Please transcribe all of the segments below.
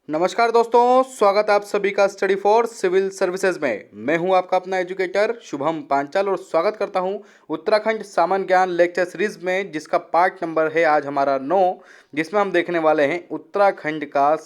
नमस्कार दोस्तों, स्वागत है आप सभी का स्टडी फॉर सिविल सर्विसेज में। मैं हूं आपका अपना एजुकेटर शुभम पांचाल और स्वागत करता हूं उत्तराखंड सामान्य ज्ञान लेक्चर सीरीज में, जिसका पार्ट नंबर है आज हमारा 9, जिसमें हम देखने वाले हैं उत्तराखंड का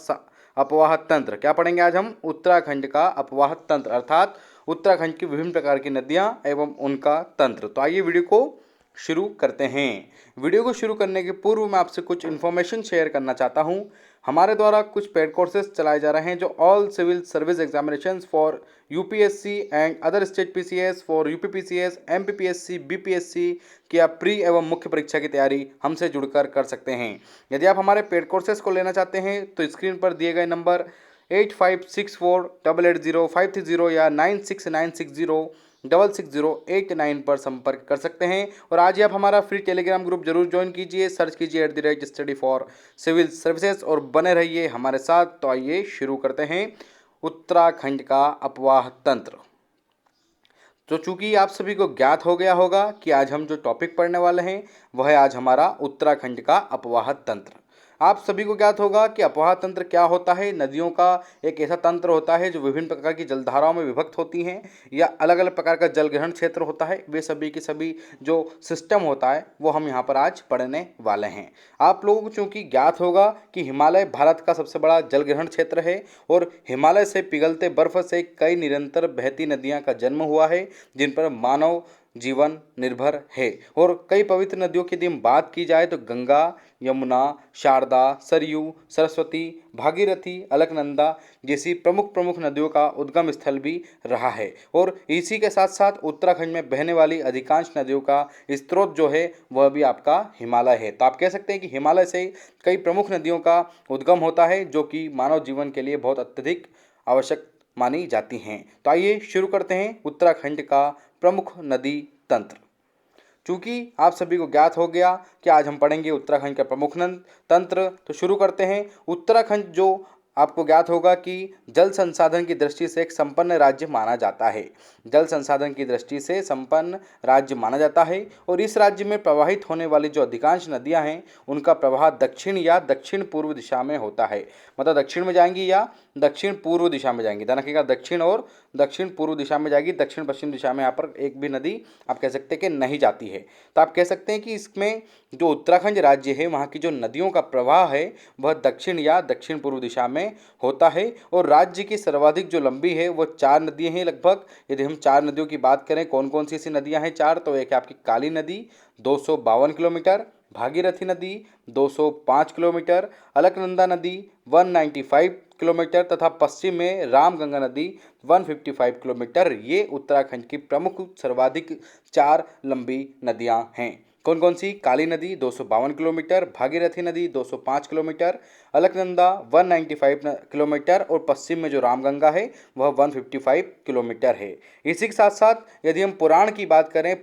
अपवाह तंत्र। क्या पढ़ेंगे आज हम? उत्तराखंड का अपवाह तंत्र, अर्थात उत्तराखंड की विभिन्न प्रकार की नदियाँ एवं उनका तंत्र। तो आइए वीडियो को शुरू करते हैं। वीडियो को शुरू करने के पूर्व मैं आपसे कुछ इन्फॉर्मेशन शेयर करना चाहता हूं। हमारे द्वारा कुछ पेड कोर्सेज चलाए जा रहे हैं जो all civil service examinations for UPSC and other state PCS, for UPPCS, MPPSC, BPSC की आप प्री एवं मुख्य परीक्षा की तैयारी हमसे जुड़कर कर सकते हैं। यदि आप हमारे पेड कोर्सेज को लेना चाहते हैं तो स्क्रीन पर दिए गए नंबर 8564880530 या 9696060889 पर संपर्क कर सकते हैं। और आज ही आप हमारा फ्री टेलीग्राम ग्रुप जरूर ज्वाइन कीजिए, सर्च कीजिए @स्टडी फॉर सिविल सर्विसेज और बने रहिए हमारे साथ। तो आइए शुरू करते हैं उत्तराखंड का अपवाह तंत्र। तो चूंकि आप सभी को ज्ञात हो गया होगा कि आज हम जो टॉपिक पढ़ने वाले हैं वह है आज हमारा उत्तराखंड का अपवाह तंत्र। आप सभी को ज्ञात होगा कि अपवाह तंत्र क्या होता है। नदियों का एक ऐसा तंत्र होता है जो विभिन्न प्रकार की जलधाराओं में विभक्त होती हैं या अलग अलग प्रकार का जल ग्रहण क्षेत्र होता है। वे सभी के सभी जो सिस्टम होता है वो हम यहाँ पर आज पढ़ने वाले हैं। आप लोगों को चूंकि ज्ञात होगा कि हिमालय भारत का सबसे बड़ा जल ग्रहण क्षेत्र है और हिमालय से पिघलते बर्फ से कई निरंतर बहती नदियाँ का जन्म हुआ है जिन पर मानव जीवन निर्भर है। और कई पवित्र नदियों की यदि हम बात की जाए तो गंगा, यमुना, शारदा, सरयू, सरस्वती, भागीरथी, अलकनंदा जैसी प्रमुख प्रमुख नदियों का उद्गम स्थल भी रहा है। और इसी के साथ साथ उत्तराखंड में बहने वाली अधिकांश नदियों का स्रोत जो है वह भी आपका हिमालय है। तो आप कह सकते हैं कि हिमालय से कई प्रमुख नदियों का उद्गम होता है जो कि मानव जीवन के लिए बहुत अत्यधिक आवश्यक मानी जाती हैं। तो आइए शुरू करते हैं उत्तराखंड का प्रमुख नदी तंत्र। चूंकि आप सभी को ज्ञात हो गया कि आज हम पढ़ेंगे उत्तराखंड का प्रमुख तंत्र, तो शुरू करते हैं। उत्तराखंड जो आपको ज्ञात होगा कि जल संसाधन की दृष्टि से एक संपन्न राज्य माना जाता है। जल संसाधन की दृष्टि से संपन्न राज्य माना जाता है और इस राज्य में प्रवाहित होने वाली जो अधिकांश नदियां हैं उनका प्रवाह दक्षिण या दक्षिण पूर्व दिशा में होता है। मतलब दक्षिण में जाएंगी या दक्षिण पूर्व दिशा में जाएंगी। ध्यान रखिएगा, दक्षिण और दक्षिण पूर्व दिशा में जाएगी। दक्षिण पश्चिम दिशा में यहाँ पर एक भी नदी आप कह सकते हैं कि नहीं जाती है। तो आप कह सकते हैं कि इसमें जो उत्तराखंड राज्य है वहाँ की जो नदियों का प्रवाह है वह दक्षिण या दक्षिण पूर्व दिशा में होता है। और राज्य की सर्वाधिक जो लंबी है वो 4 नदियाँ हैं लगभग। यदि हम 4 नदियों की बात करें, कौन कौन सी ऐसी नदियाँ हैं 4, तो एक है आपकी काली नदी 252 किलोमीटर, भागीरथी नदी 205 किलोमीटर, अलकनंदा नदी 195 किलोमीटर तथा पश्चिम में रामगंगा नदी 155 किलोमीटर। ये उत्तराखंड की प्रमुख सर्वाधिक 4 लंबी नदियां हैं। कौन कौन सी? काली नदी 252 किलोमीटर, भागीरथी नदी 205 किलोमीटर, अलकनंदा 195 किलोमीटर और पश्चिम में जो रामगंगा है वह 155 किलोमीटर है। इसी के साथ साथ यदि हम पुराणों की बात करें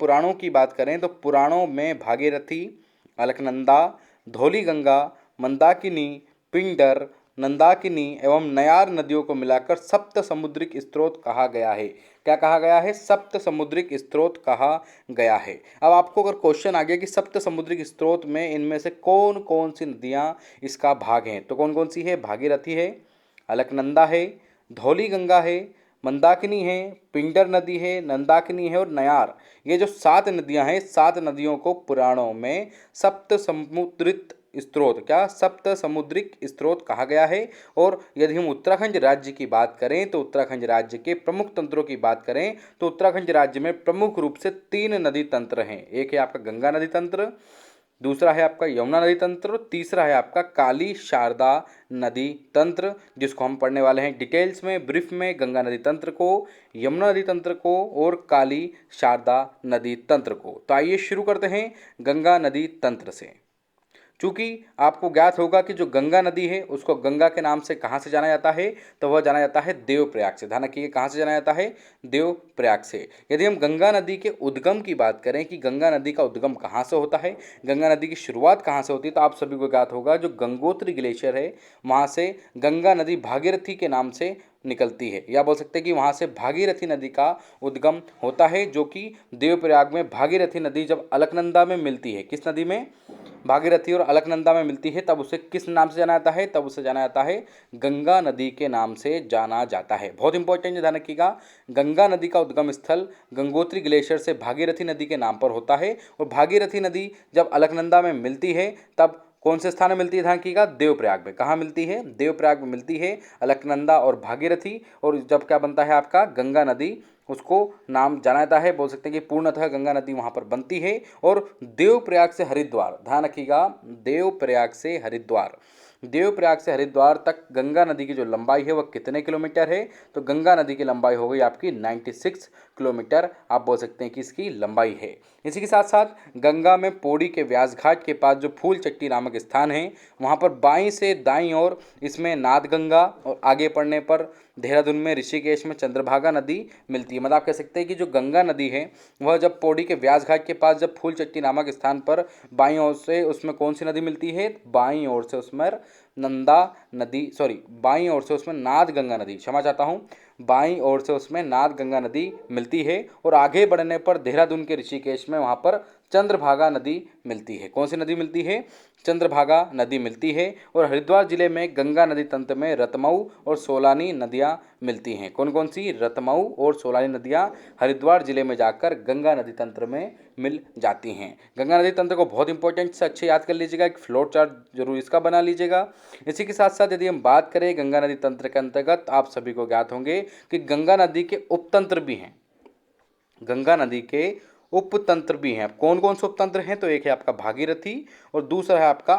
तो पुराणों में भागीरथी, अलकनंदा, धौलीगंगा, मंदाकिनी, पिंडर, नंदाकिनी एवं नयार नदियों को मिलाकर सप्त समुद्रिक स्रोत कहा गया है। क्या कहा गया है? सप्त समुद्रिक स्रोत कहा गया है। अब आपको अगर क्वेश्चन आ गया कि सप्त समुद्रिक स्रोत में इनमें से कौन कौन सी नदियाँ इसका भाग हैं, तो कौन कौन सी है? भागीरथी है, अलकनंदा है, धौलीगंगा है, मंदाकिनी है, पिंडर नदी है, नंदाकिनी है और नयार। ये जो 7 नदियां हैं, 7 नदियों को पुराणों में सप्त समुद्रित स्रोत, क्या सप्त समुद्रिक स्रोत कहा गया है। और यदि हम उत्तराखंड राज्य की बात करें तो उत्तराखंड राज्य के प्रमुख तंत्रों की बात करें तो उत्तराखंड राज्य में प्रमुख रूप से 3 नदी तंत्र हैं। एक है आपका गंगा नदी तंत्र, दूसरा है आपका यमुना नदी तंत्र, तीसरा है आपका काली शारदा नदी तंत्र, जिसको हम पढ़ने वाले हैं डिटेल्स में, ब्रीफ में। गंगा नदी तंत्र को, यमुना नदी तंत्र को और काली शारदा नदी तंत्र को। तो आइए शुरू करते हैं गंगा नदी तंत्र से। चूँकि आपको ज्ञात होगा कि जो गंगा नदी है उसको गंगा के नाम से कहाँ से जाना जाता है, तो वह जाना जाता है देवप्रयाग से। ध्यान रखिए, कहाँ से जाना जाता है? देवप्रयाग से। यदि हम गंगा नदी के उद्गम की बात करें कि गंगा नदी का उद्गम कहाँ से होता है, गंगा नदी की शुरुआत कहाँ से होती है, तो आप सभी को ज्ञात होगा जो गंगोत्री ग्लेशियर है वहाँ से गंगा नदी भागीरथी के नाम से निकलती है, या बोल सकते हैं कि वहाँ से भागीरथी नदी का उद्गम होता है, जो कि देवप्रयाग में भागीरथी नदी जब अलकनंदा में मिलती है, किस नदी में? भागीरथी और अलकनंदा में मिलती है तब उसे किस नाम से जाना जाता है? तब उसे जाना जाता है गंगा नदी के नाम से जाना जाता है। बहुत इंपॉर्टेंट है, ध्यान रखिएगा। गंगा नदी का उद्गम स्थल गंगोत्री ग्लेशियर से भागीरथी नदी के नाम पर होता है और भागीरथी नदी जब अलकनंदा में मिलती है तब कौन से स्थान में मिलती है? ध्यान रखिएगा, देवप्रयाग में। कहाँ मिलती है? देवप्रयाग में मिलती है अलकनंदा और भागीरथी। और जब क्या बनता है आपका? गंगा नदी, उसको नाम जाना जाता है, बोल सकते हैं कि पूर्णतः गंगा नदी वहाँ पर बनती है। और देवप्रयाग से हरिद्वार, ध्यान रखिएगा, देवप्रयाग से हरिद्वार, देवप्रयाग से हरिद्वार तक गंगा नदी की जो लंबाई है वह कितने किलोमीटर है? तो गंगा नदी की लंबाई हो गई आपकी 96 किलोमीटर, आप बोल सकते हैं कि इसकी लंबाई है। इसी के साथ साथ गंगा में पौड़ी के व्यास घाट के पास जो फूल चट्टी नामक स्थान है, वहाँ पर बाईं से दाईं ओर इसमें नादगंगा और आगे पढ़ने पर देहरादून में ऋषिकेश में चंद्रभागा नदी मिलती है। मतलब आप कह सकते हैं कि जो गंगा नदी है वह जब पौड़ी के व्यास घाट के पास जब फूल चट्टी नामक स्थान पर बाईं ओर से उसमें कौन सी नदी मिलती है? बाईं ओर से उसमें नंदा नदी, सॉरी, बाईं ओर से उसमें नाद गंगा नदी, क्षमा चाहता हूँ, बाईं ओर से उसमें नाद गंगा नदी मिलती है। और आगे बढ़ने पर देहरादून के ऋषिकेश में वहाँ पर चंद्रभागा नदी मिलती है। कौन सी नदी मिलती है? चंद्रभागा नदी मिलती है। और हरिद्वार जिले में गंगा नदी तंत्र में रतमऊ और सोलानी नदियाँ मिलती हैं। कौन कौन सी? रतमऊ और सोलानी नदियाँ हरिद्वार जिले में जाकर गंगा नदी तंत्र में मिल जाती हैं। गंगा नदी तंत्र को बहुत इंपॉर्टेंट से अच्छे याद कर लीजिएगा, एक फ्लोर चार्ट जरूर इसका बना लीजिएगा। इसी के साथ साथ यदि हम बात करें गंगा नदी तंत्र के अंतर्गत, आप सभी को ज्ञात होंगे कि गंगा नदी के उपतंत्र भी हैं। गंगा नदी के उपतंत्र भी हैं। कौन कौन से उपतंत्र हैं? तो एक है आपका भागीरथी और दूसरा है आपका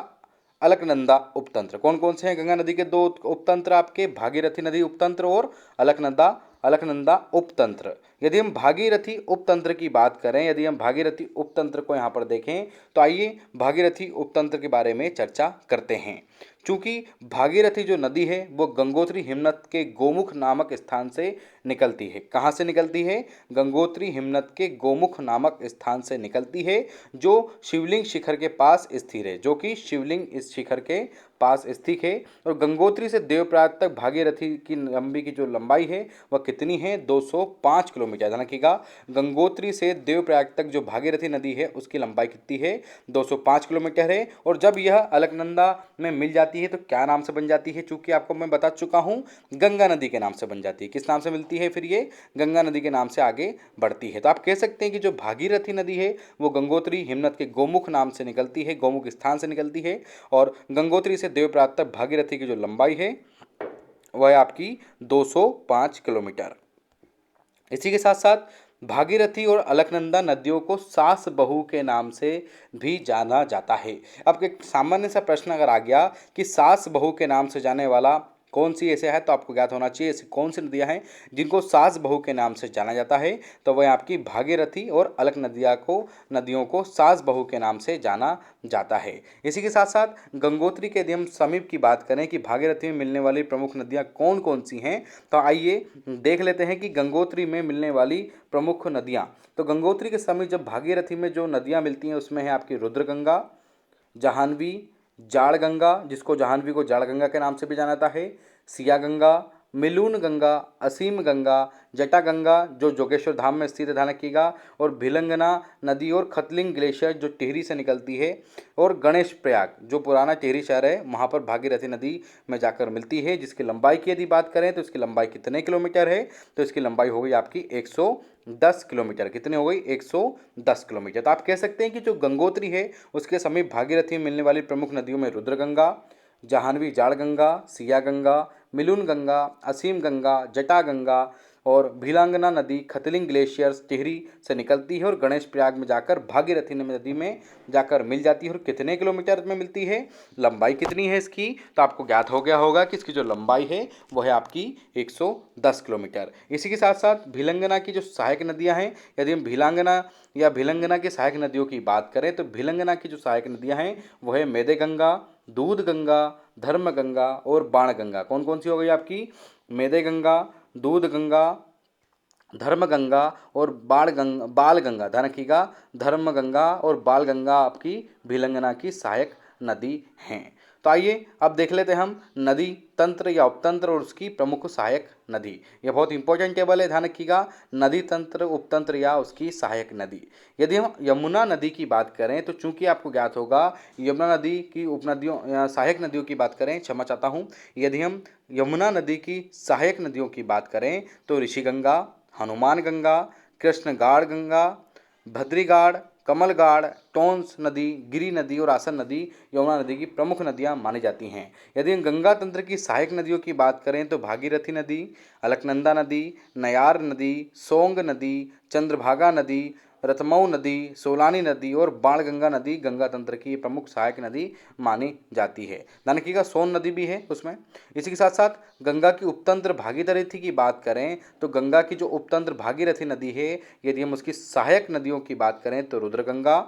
अलकनंदा उपतंत्र। कौन कौन से हैं गंगा नदी के दो उपतंत्र? आपके भागीरथी नदी उपतंत्र और अलकनंदा अलकनंदा उपतंत्र। यदि हम भागीरथी उपतंत्र की बात करें, यदि हम भागीरथी उपतंत्र को यहाँ पर देखें तो आइए भागीरथी उपतंत्र के बारे में चर्चा करते हैं। चूंकि भागीरथी जो नदी है वो गंगोत्री हिमनद के गोमुख नामक स्थान से निकलती है। कहाँ से निकलती है? गंगोत्री हिमनद के गोमुख नामक स्थान से निकलती है, जो शिवलिंग शिखर के पास स्थिर है, जो कि शिवलिंग इस शिखर के पास स्थित है। और गंगोत्री से देवप्रयाग तक भागीरथी की लंबी की जो लंबाई है वह कितनी है? 205 किलोमीटर। ध्यान रखिएगा, गंगोत्री से देवप्रयाग तक जो भागीरथी नदी है उसकी लंबाई कितनी है? 205 किलोमीटर है। और जब यह अलकनंदा में मिल जाती है तो क्या नाम से बन जाती है? चूंकि आपको मैं बता चुका हूँ, गंगा नदी के नाम से बन जाती है। किस नाम से मिलती है फिर? ये गंगा नदी के नाम से आगे बढ़ती है। तो आप कह सकते हैं कि जो भागीरथी नदी है वो गंगोत्री हिमनद के गोमुख नाम से निकलती है, गोमुख स्थान से निकलती है। और गंगोत्री से देवप्रयाग तक भागीरथी की जो लंबाई है वह है आपकी 205 किलोमीटर। इसी के साथ साथ भागीरथी और अलकनंदा नदियों को सास बहू के नाम से भी जाना जाता है। अब एक सामान्य सा प्रश्न अगर आ गया कि सास बहू के नाम से जाने वाला कौन सी ऐसे है, तो आपको ज्ञात होना चाहिए ऐसी कौन सी नदियां हैं जिनको सास बहू के नाम से जाना जाता है। तो वह आपकी भागीरथी और अलक नदियों को सास बहू के नाम से जाना जाता है। इसी के साथ साथ गंगोत्री के यदि हम समीप की बात करें कि भागीरथी में मिलने वाली प्रमुख नदियां कौन कौन सी हैं, तो आइए देख लेते हैं कि गंगोत्री में मिलने वाली प्रमुख नदियां। तो गंगोत्री के समीप जब भागीरथी में जो नदियां मिलती हैं उसमें है आपकी रुद्रगंगा, जाह्नवी, जाड़ गंगा, जिसको जाह्नवी को जाड़ गंगा के नाम से भी जाना जाता है, सिया गंगा, मिलून गंगा, असीम गंगा, जटा गंगा जो जोगेश्वर धाम में स्थित है, ध्यान रखिएगा, और भिलंगना नदी और खतलिंग ग्लेशियर जो टिहरी से निकलती है, और गणेश प्रयाग जो पुराना टिहरी शहर है वहाँ पर भागीरथी नदी में जाकर मिलती है, जिसकी लंबाई की यदि बात करें तो इसकी लंबाई कितने किलोमीटर है? तो इसकी लंबाई हो गई आपकी 110 किलोमीटर। कितनी हो गई? 110 किलोमीटर। तो आप कह सकते हैं कि जो गंगोत्री है उसके समीप भागीरथी में मिलने वाली प्रमुख नदियों में रुद्रगंगा, जाह्नवी जाड़ गंगा, सिया गंगा, मिलून गंगा, असीम गंगा, जटा गंगा और भीलांगना नदी खतलिंग ग्लेशियर टिहरी से निकलती है और गणेश प्रयाग में जाकर भागीरथी नदी में जाकर मिल जाती है। और कितने किलोमीटर में मिलती है? लंबाई कितनी है इसकी? तो आपको ज्ञात हो गया होगा कि इसकी जो लंबाई है वह है आपकी 110 किलोमीटर। इसी के साथ साथ भिलंगना की जो सहायक नदियाँ हैं, यदि हम भिलंगना की सहायक नदियों की बात करें तो भिलंगना की जो सहायक नदियाँ हैं वह है मेदे गंगा, दूध गंगा, धर्म गंगा और बाण गंगा। कौन कौन सी हो गई आपकी? मेदे गंगा, दूध गंगा, धर्म गंगा और बाल गंगा। ध्यान रखिएगा, धर्म गंगा और बाल गंगा आपकी भिलंगना की सहायक नदी हैं। तो आइए अब देख लेते हैं हम नदी तंत्र या उपतंत्र और उसकी प्रमुख सहायक नदी। यह बहुत इंपॉर्टेंट टेबल है, ध्यान रखिएगा। नदी तंत्र, उपतंत्र या उसकी सहायक नदी। यदि हम यमुना नदी की बात करें तो चूंकि आपको ज्ञात होगा यमुना नदी की उपनदियों या सहायक नदियों की बात करें, क्षमा चाहता हूँ, यदि हम यमुना नदी की सहायक नदियों की बात करें तो ऋषिगंगा, हनुमान गंगा, कृष्णगाड़ गंगा, भद्रीगाड़, कमलगाड़, टोंस नदी, गिरी नदी और आसन नदी यमुना नदी की प्रमुख नदियां मानी जाती हैं। यदि हम गंगा तंत्र की सहायक नदियों की बात करें तो भागीरथी नदी, अलकनंदा नदी, नयार नदी, सोंग नदी, चंद्रभागा नदी, रतमऊ नदी, सोलानी नदी और बाणगंगा नदी गंगा तंत्र की प्रमुख सहायक नदी मानी जाती है। ध्यान रखिएगा, सोन नदी भी है उसमें। इसी के साथ साथ गंगा की उपतंत्र भागीरथी की बात करें तो गंगा की जो उपतंत्र भागीरथी नदी है, यदि हम उसकी सहायक नदियों की बात करें तो रुद्रगंगा,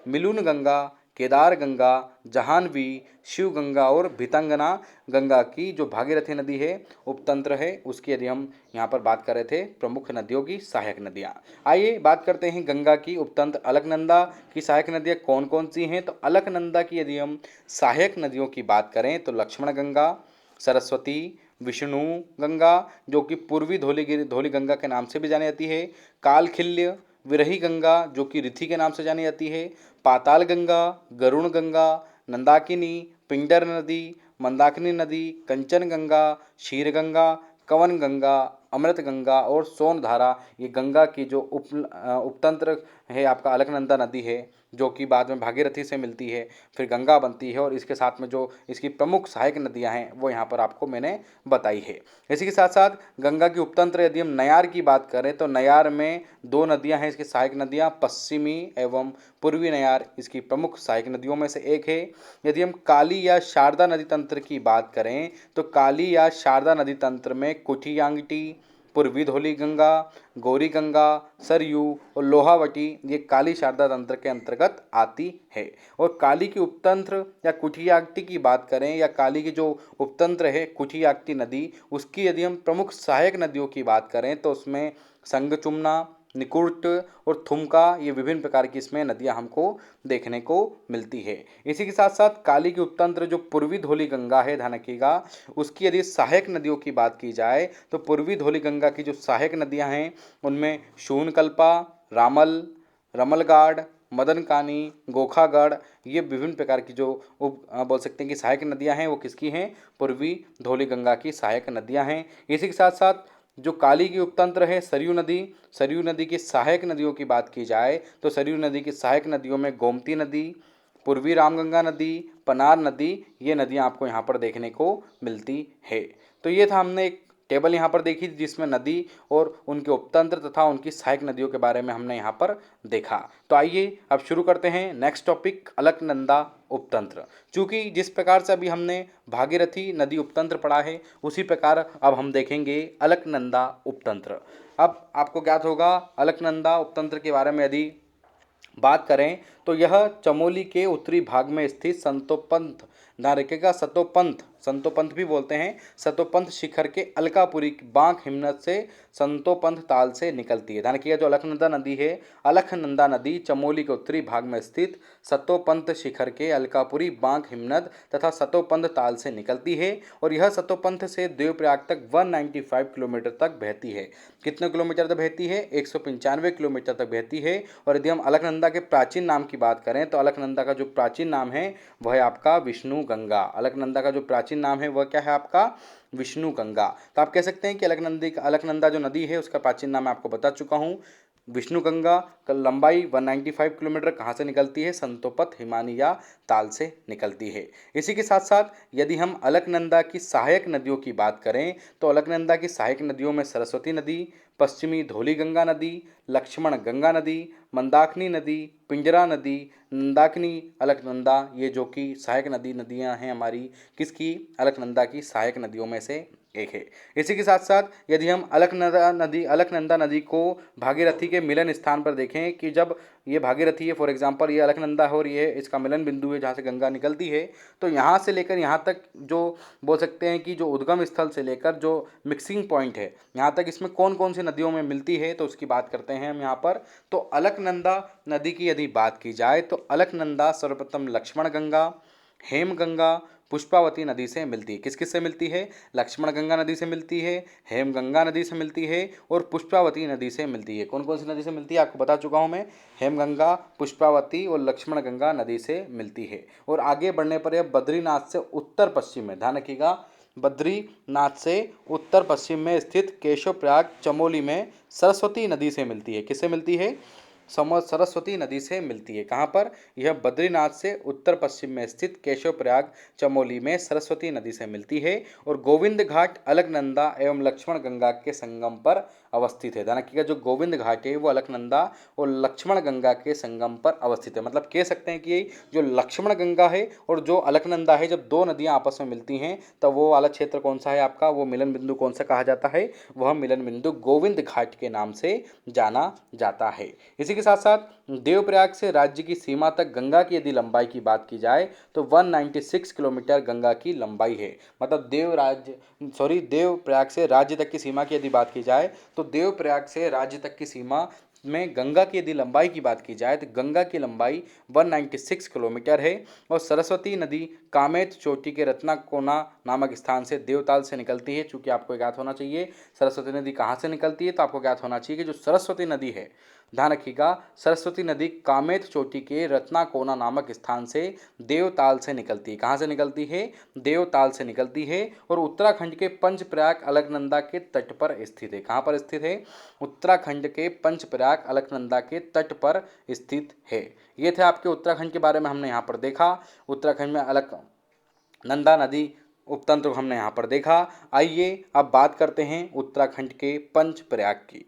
मिलून गंगा, केदार गंगा, जाह्नवी, शिव गंगा और भितंगना गंगा की जो भागीरथी नदी है उपतंत्र है, उसकी यदि हम यहाँ पर बात कर रहे थे प्रमुख नदियों की सहायक नदियाँ। आइए बात करते हैं गंगा की उपतंत्र अलकनंदा की सहायक नदियाँ कौन कौन सी हैं। तो अलकनंदा की यदि हम सहायक नदियों की बात करें तो लक्ष्मण गंगा, सरस्वती, विष्णु गंगा जो कि पूर्वी धौली गंगा के नाम से भी जानी जाती है, कालखिल्य, विरही गंगा जो कि रिथि के नाम से जानी जाती है, पाताल गंगा, गरुण गंगा, नंदाकिनी, पिंडर नदी, मंदाकिनी नदी, कंचन गंगा, क्षीर गंगा, कवन गंगा, अमृत गंगा और सोनधारा, ये गंगा की जो उपतंत्र है आपका अलकनंदा नदी है, जो कि बाद में भागीरथी से मिलती है, फिर गंगा बनती है और इसके साथ में जो इसकी प्रमुख सहायक नदियां हैं वो यहाँ पर आपको मैंने बताई है। इसी के साथ साथ गंगा की उपतंत्र यदि हम नयार की बात करें तो नयार में दो नदियां हैं इसकी सहायक नदियां, पश्चिमी एवं पूर्वी नयार इसकी प्रमुख सहायक नदियों में से एक है। यदि हम काली या शारदा नदी तंत्र की बात करें तो काली या शारदा नदी तंत्र में कुठियांगटी, पूर्वी धौली गंगा, गौरी गंगा, सरयू और लोहावटी ये काली शारदा तंत्र के अंतर्गत आती है। और काली की उपतंत्र या कुठियागटी की बात करें या काली की जो उपतंत्र है कुठियागटी नदी, उसकी यदि हम प्रमुख सहायक नदियों की बात करें तो उसमें संगचुमना, निकुर्ट और थुमका ये विभिन्न प्रकार की इसमें नदियां हमको देखने को मिलती है। इसी के साथ साथ काली की उपतंत्र जो पूर्वी धौली गंगा है, ध्यान रखिएगा, उसकी यदि सहायक नदियों की बात की जाए तो पूर्वी धौली गंगा की जो सहायक नदियां हैं उनमें शूनकल्पा, रामल, रमलगाड़, मदनकानी, गोखागढ़ ये विभिन्न प्रकार की जो बोल सकते हैं कि सहायक नदियां हैं वो किसकी हैं, पूर्वी धौली गंगा की सहायक नदियां हैं। इसी के साथ साथ जो काली की उपतंत्र है सरयू नदी, सरयू नदी की सहायक नदियों की बात की जाए तो सरयू नदी की सहायक नदियों में गोमती नदी, पूर्वी रामगंगा नदी, पनार नदी ये नदियां आपको यहाँ पर देखने को मिलती है। तो ये था, हमने एक टेबल यहाँ पर देखी जिसमें नदी और उनके उपतंत्र तथा उनकी सहायक नदियों के बारे में हमने यहाँ पर देखा। तो आइए अब शुरू करते हैं नेक्स्ट टॉपिक अलकनंदा उपतंत्र। चूँकि जिस प्रकार से अभी हमने भागीरथी नदी उपतंत्र पढ़ा है उसी प्रकार अब हम देखेंगे अलकनंदा उपतंत्र। अब आपको ज्ञात होगा अलकनंदा उपतंत्र के बारे में यदि बात करें तो यह चमोली के उत्तरी भाग में स्थित संतोपंथ, ध्यान रखिएगा सतोपंथ, संतोपंथ भी बोलते हैं, सतोपंथ शिखर के अलकापुरी बांक हिमनद से संतोपंथ ताल से निकलती है। ध्यान रखिएगा जो अलकनंदा नदी है, अलकनंदा नदी चमोली के उत्तरी भाग में स्थित सतोपंथ शिखर के अलकापुरी बांक हिमनद तथा सतोपंथ ताल से निकलती है और यह सतोपंथ से देवप्रयाग तक 195 किलोमीटर तक बहती है। कितने किलोमीटर तक बहती है? 195 किलोमीटर तक बहती है। और यदि हम अलकनंदा के प्राचीन नाम की बात करें तो अलकनंदा का जो प्राचीन नाम है वह है आपका विष्णु गंगा। अलकनंदा का जो प्राचीन नाम है वह क्या है आपका? विष्णु गंगा। तो आप कह सकते हैं कि अलकनंदा जो नदी है उसका प्राचीन नाम मैं आपको बता चुका हूँ, विष्णु गंगा। का लंबाई 195 किलोमीटर कहाँ से निकलती है? संतोपंथ हिमानिया ताल से निकलती है। इसी के साथ साथ यदि हम अलकनंदा की सहायक नदियों की बात करें तो अलकनंदा की सहायक नदियों में सरस्वती नदी, पश्चिमी धौली गंगा नदी, लक्ष्मण गंगा नदी, मंदाकिनी नदी, पिंजरा नदी, नंदाकिनी, अलकनंदा ये जो कि सहायक नदियां हैं हमारी किसकी? अलकनंदा की सहायक नदियों में से एक है। इसी के साथ साथ यदि हम अलकनंदा नदी को भागीरथी के मिलन स्थान पर देखें कि जब ये भागीरथी है, फॉर एग्जांपल ये अलकनंदा है और ये इसका मिलन बिंदु है जहाँ से गंगा निकलती है, तो यहाँ से लेकर यहाँ तक जो बोल सकते हैं कि जो उद्गम स्थल से लेकर जो मिक्सिंग पॉइंट है यहाँ तक इसमें कौन कौन सी नदियों में मिलती है तो उसकी बात करते हैं हम यहाँ पर। तो अलकनंदा नदी की यदि बात की जाए तो अलकनंदा सर्वप्रथम लक्ष्मण गंगा, हेम गंगा, पुष्पावती नदी से मिलती है। किस किस से मिलती है? लक्ष्मण गंगा नदी से मिलती है, हेमगंगा नदी से मिलती है और पुष्पावती नदी से मिलती है। कौन कौन सी नदी से मिलती है आपको बता चुका हूँ मैं, हेमगंगा, पुष्पावती और लक्ष्मण गंगा नदी से मिलती है। और आगे बढ़ने पर यह बद्रीनाथ से उत्तर पश्चिम में, ध्यान रखिएगा, बद्रीनाथ से उत्तर पश्चिम में स्थित केशवप्रयाग चमोली में सरस्वती नदी से मिलती है। किससे मिलती है? सरस्वती नदी से मिलती है। कहाँ पर? यह बद्रीनाथ से उत्तर पश्चिम में स्थित केशवप्रयाग चमोली में सरस्वती नदी से मिलती है। और गोविंद घाट अलकनंदा एवं लक्ष्मण गंगा के संगम पर अवस्थित है। ध्यान रखिएगा, जो गोविंद घाट है वो अलकनंदा और लक्ष्मण गंगा के संगम पर अवस्थित है। मतलब कह सकते हैं कि जो लक्ष्मण गंगा है और जो अलकनंदा है, जब दो नदियां आपस में मिलती हैं तब वो वाला क्षेत्र कौन सा है आपका, वो मिलन बिंदु कौन सा कहा जाता है? वह मिलन बिंदु गोविंद घाट के नाम से जाना जाता है। इसी के साथ साथ देवप्रयाग से राज्य की सीमा तक गंगा की यदि लंबाई की बात की जाए तो 196 किलोमीटर गंगा की लंबाई है। मतलब देवप्रयाग से राज्य तक की सीमा की यदि बात की जाए तो देवप्रयाग से राज्य तक की सीमा में गंगा की यदि लंबाई की बात की जाए तो गंगा की लंबाई 196 किलोमीटर है। और सरस्वती नदी कामेत चोटी के रत्नाकोना नामक स्थान से देवताल से निकलती है। चूंकि आपको ज्ञात होना चाहिए सरस्वती नदी कहाँ से निकलती है, तो आपको ज्ञात होना चाहिए कि जो सरस्वती नदी है, ध्यान रखिएगा, सरस्वती नदी कामेत चोटी के रत्नाकोना नामक स्थान से देवताल से निकलती है। कहाँ से निकलती है? देवताल से निकलती है और उत्तराखंड के पंचप्रयाग अलकनंदा के तट पर स्थित है। कहाँ पर स्थित है? उत्तराखंड के पंचप्रयाग अलकनंदा के तट पर स्थित है। ये थे आपके उत्तराखंड के बारे में हमने यहाँ पर देखा। उत्तराखंड में अलकनंदा नदी उपतंत्र को हमने यहाँ पर देखा। आइए अब बात करते हैं उत्तराखंड के पंचप्रयाग की।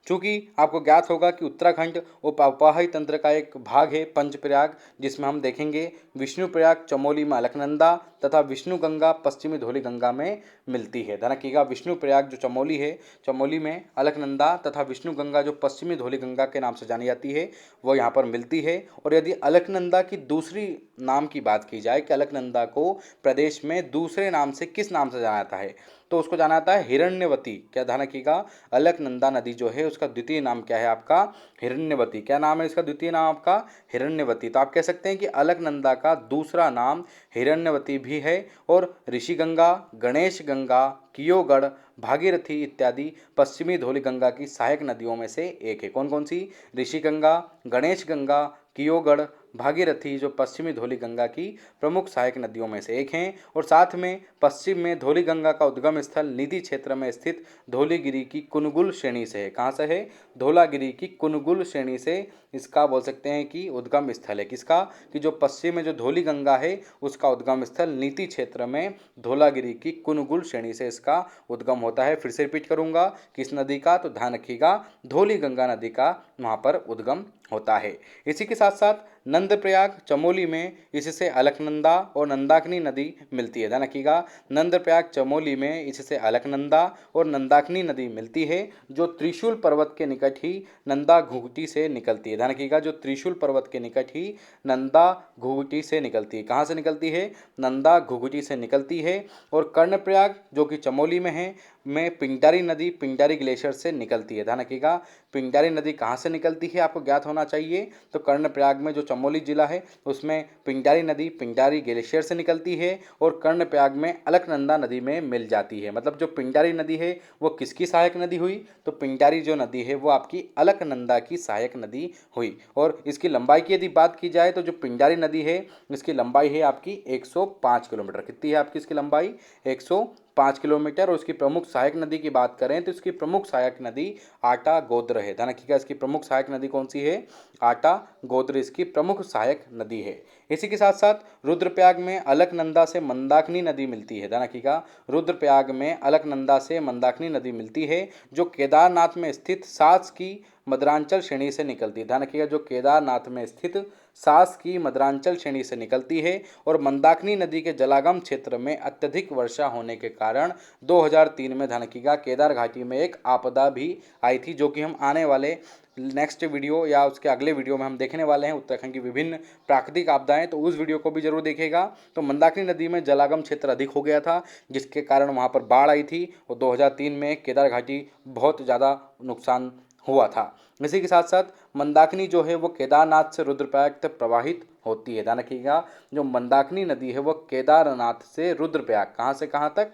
चूँकि आपको ज्ञात होगा कि उत्तराखंड उपअपवाही तंत्र का एक भाग है पंचप्रयाग, जिसमें हम देखेंगे विष्णुप्रयाग चमोली में अलकनंदा तथा विष्णु गंगा पश्चिमी धौली गंगा में मिलती है। ध्यान रखिएगा, विष्णुप्रयाग जो चमोली है, चमोली में अलकनंदा तथा विष्णु गंगा जो पश्चिमी धौली गंगा के नाम से जानी जाती है वो यहाँ पर मिलती है। और यदि अलकनंदा की दूसरी नाम की बात की जाए कि अलकनंदा को प्रदेश में दूसरे नाम से किस नाम से जाना जाता है, तो उसको जाना जाता है हिरण्यवती। क्या, ध्यान रखिएगा, अलकनंदा नदी जो है उसका द्वितीय नाम क्या है आपका? हिरण्यवती। क्या नाम है इसका द्वितीय नाम आपका? हिरण्यवती। तो आप कह सकते हैं कि अलकनंदा का दूसरा नाम हिरण्यवती भी है। और ऋषिगंगा, गणेश गंगा, कियोगढ़, भागीरथी इत्यादि पश्चिमी धौली गंगा की सहायक नदियों में से एक है। कौन कौन सी? ऋषिगंगा, गणेश गंगा, कियोगढ़, भागीरथी जो पश्चिमी धौली गंगा की प्रमुख सहायक नदियों में से एक हैं। और साथ में पश्चिम में धौली गंगा का उद्गम स्थल नीति क्षेत्र में स्थित धौलीगिरी की कुनगुल श्रेणी से है। कहाँ से है? धौलागिरी की कुनगुल श्रेणी से इसका बोल सकते हैं कि उद्गम स्थल है। किसका? कि जो पश्चिम में जो धौली गंगा है उसका उद्गम स्थल नीति क्षेत्र में धौलागिरी की कुनगुल श्रेणी से इसका उद्गम होता है। फिर से रिपीट करूंगा, किस नदी का? तो ध्यान रखिएगा, धौली गंगा नदी का वहाँ पर उद्गम होता है। इसी के साथ साथ नंदप्रयाग चमोली में इससे अलकनंदा और नंदाकिनी नदी मिलती है। ध्यान रखिएगा, नंदप्रयाग चमोली में इससे अलकनंदा और नंदाकिनी नदी मिलती है, जो त्रिशूल पर्वत के निकट ही नंदा घुघुटी से निकलती है। ध्यान रखिएगा, जो त्रिशूल पर्वत के निकट ही नंदा घुघुटी से निकलती है। कहाँ से निकलती है? नंदा घुघुटी से निकलती है। और कर्णप्रयाग जो कि चमोली में है, में पिंडारी नदी पिंडारी ग्लेशियर से निकलती है। ध्यान रखिएगा, पिंडारी नदी कहाँ से निकलती है आपको ज्ञात होना चाहिए। तो कर्णप्रयाग में जो चमोली जिला है उसमें पिंडारी नदी पिंडारी ग्लेशियर से निकलती है और कर्णप्रयाग में अलकनंदा नदी में मिल जाती है। मतलब जो पिंडारी नदी है वो किसकी सहायक नदी हुई? तो पिंडारी जो नदी है वो आपकी अलकनंदा की सहायक नदी हुई। और इसकी लंबाई की यदि बात की जाए तो जो पिंडारी नदी है इसकी लंबाई है आपकी 105 किलोमीटर। कितनी है आपकी इसकी लंबाई? 105 किलोमीटर। और उसकी प्रमुख सहायक नदी की बात करें तो इसकी प्रमुख सहायक नदी आटा गोद्र है। ध्यान रखिएगा, इसकी प्रमुख सहायक नदी कौन सी है? आटा गोद्र इसकी प्रमुख सहायक नदी है। इसी के साथ साथ रुद्रप्रयाग में अलकनंदा से मंदाकिनी नदी मिलती है। ध्यान रखिएगा, रुद्रप्रयाग में अलकनंदा से मंदाकिनी नदी मिलती है, जो केदारनाथ में स्थित सास की मद्रांचल श्रेणी से निकलती है। ध्यान रखिएगा, जो केदारनाथ में स्थित सास की मद्रांचल श्रेणी से निकलती है। और मंदाकिनी नदी के जलागम क्षेत्र में अत्यधिक वर्षा होने के कारण 2003 में, ध्यान रखिएगा, केदार घाटी में एक आपदा भी आई थी, जो कि हम आने वाले नेक्स्ट वीडियो या उसके अगले वीडियो में हम देखने वाले हैं, उत्तराखंड की विभिन्न प्राकृतिक आपदाएं। तो उस वीडियो को भी जरूर देखिएगा। तो मंदाकिनी नदी में जलागम क्षेत्र अधिक हो गया था, जिसके कारण वहाँ पर बाढ़ आई थी और 2003 में केदार घाटी बहुत ज़्यादा नुकसान हुआ था। इसी के साथ साथ मंदाकिनी जो है वो केदारनाथ से रुद्रप्रयाग तक प्रवाहित होती है। ध्यान रखिएगा, जो मंदाकिनी नदी है वह केदारनाथ से रुद्रप्रयाग, कहाँ से कहाँ तक,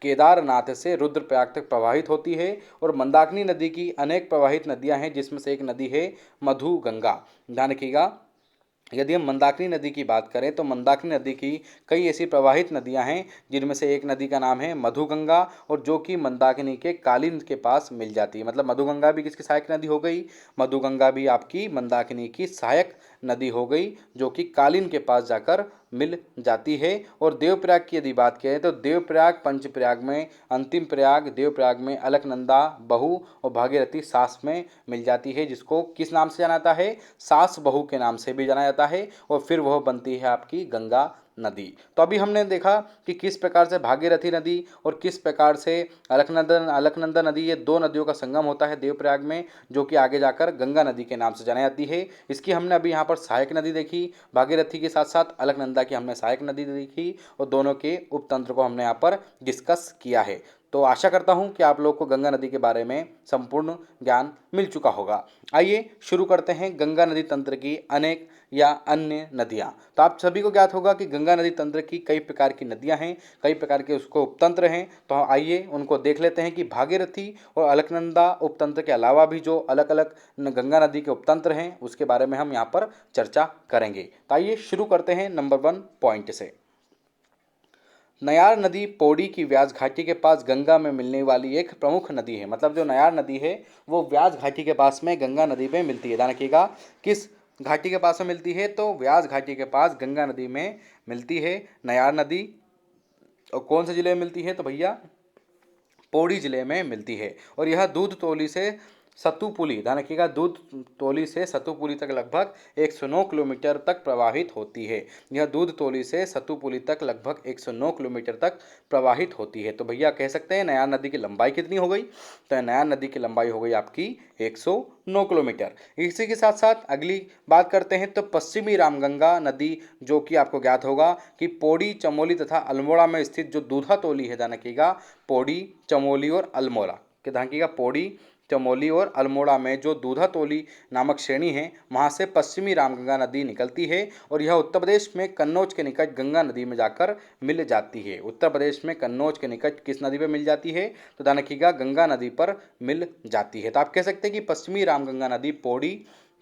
केदारनाथ से रुद्रप्रयाग तक प्रवाहित होती है। और मंदाकिनी नदी की अनेक प्रवाहित नदियां हैं, जिसमें से एक नदी है मधुगंगा। ध्यान रखिएगा, यदि हम मंदाकिनी नदी की बात करें तो मंदाकिनी नदी की कई ऐसी प्रवाहित नदियां हैं, जिनमें से एक नदी का नाम है मधुगंगा, और जो कि मंदाकिनी के कालीन के पास मिल जाती है। मतलब मधुगंगा भी किसकी सहायक नदी हो गई, मधुगंगा भी आपकी मंदाकिनी की सहायक नदी हो गई, जो कि कालीन के पास जाकर मिल जाती है। और देवप्रयाग की यदि बात करें तो देवप्रयाग पंचप्रयाग में अंतिम प्रयाग, देवप्रयाग में अलकनंदा, बहू और भागीरथी सास में मिल जाती है, जिसको किस नाम से जाना जाता है, सास बहू के नाम से भी जाना जाता है। और फिर वह बनती है आपकी गंगा नदी। तो अभी हमने देखा कि किस प्रकार से भागीरथी नदी और किस प्रकार से अलकनंदा नदी, ये दो नदियों का संगम होता है देवप्रयाग में, जो कि आगे जाकर गंगा नदी के नाम से जानी जाती है। इसकी हमने अभी यहाँ पर सहायक नदी देखी, भागीरथी के साथ साथ अलकनंदा की हमने सहायक नदी देखी, और दोनों के उपतंत्र को हमने यहाँ पर डिस्कस किया है। तो आशा करता हूँ कि आप लोग को गंगा नदी के बारे में संपूर्ण ज्ञान मिल चुका होगा। आइए शुरू करते हैं गंगा नदी तंत्र की अनेक या अन्य नदियाँ। तो आप सभी को ज्ञात होगा कि गंगा नदी तंत्र की कई प्रकार की नदियाँ हैं, कई प्रकार के उसको उपतंत्र हैं। तो आइए उनको देख लेते हैं कि भागीरथी और अलकनंदा उपतंत्र के अलावा भी जो अलग अलग गंगा नदी के उपतंत्र हैं, उसके बारे में हम यहाँ पर चर्चा करेंगे। तो आइए शुरू करते हैं नंबर 1 पॉइंट से। नयार नदी पौड़ी की व्यास घाटी के पास गंगा में मिलने वाली एक प्रमुख नदी है। मतलब जो नयार नदी है वो व्यास घाटी के पास में गंगा नदी में मिलती है। ध्यान रखिएगा, किस घाटी के पास में मिलती है, तो व्यास घाटी के पास गंगा नदी में मिलती है नयार नदी। और कौन से जिले में मिलती है, तो भैया पौड़ी जिले में मिलती है। और यह दूध तोली से सतुपुली, ध्यान रखिएगा, दूध तोली से सतुपुली तक लगभग 109 किलोमीटर तक प्रवाहित होती है। यह दूध तोली से सतुपुली तक लगभग 109 किलोमीटर तक प्रवाहित होती है। तो भैया कह सकते हैं नयार नदी की लंबाई कितनी हो गई, तो नयार नदी की लंबाई हो गई आपकी 109 किलोमीटर। इसी के साथ साथ अगली बात करते हैं तो पश्चिमी रामगंगा नदी, जो कि आपको ज्ञात होगा कि पौड़ी, चमोली तथा अल्मोड़ा में स्थित जो दूधा तोली है, ध्यान रखिएगा, पौड़ी, चमोली और अल्मोड़ा के, ध्यान रखिएगा, पौड़ी, चमोली और अल्मोड़ा में जो दूधा तोली नामक श्रेणी है, वहाँ से पश्चिमी रामगंगा नदी निकलती है। और यह उत्तर प्रदेश में कन्नौज के निकट गंगा नदी में जाकर मिल जाती है। उत्तर प्रदेश में कन्नौज के निकट किस नदी पर मिल जाती है, तो ध्यान रखिएगा, गंगा नदी पर मिल जाती है। तो आप कह सकते हैं कि पश्चिमी रामगंगा नदी पौड़ी,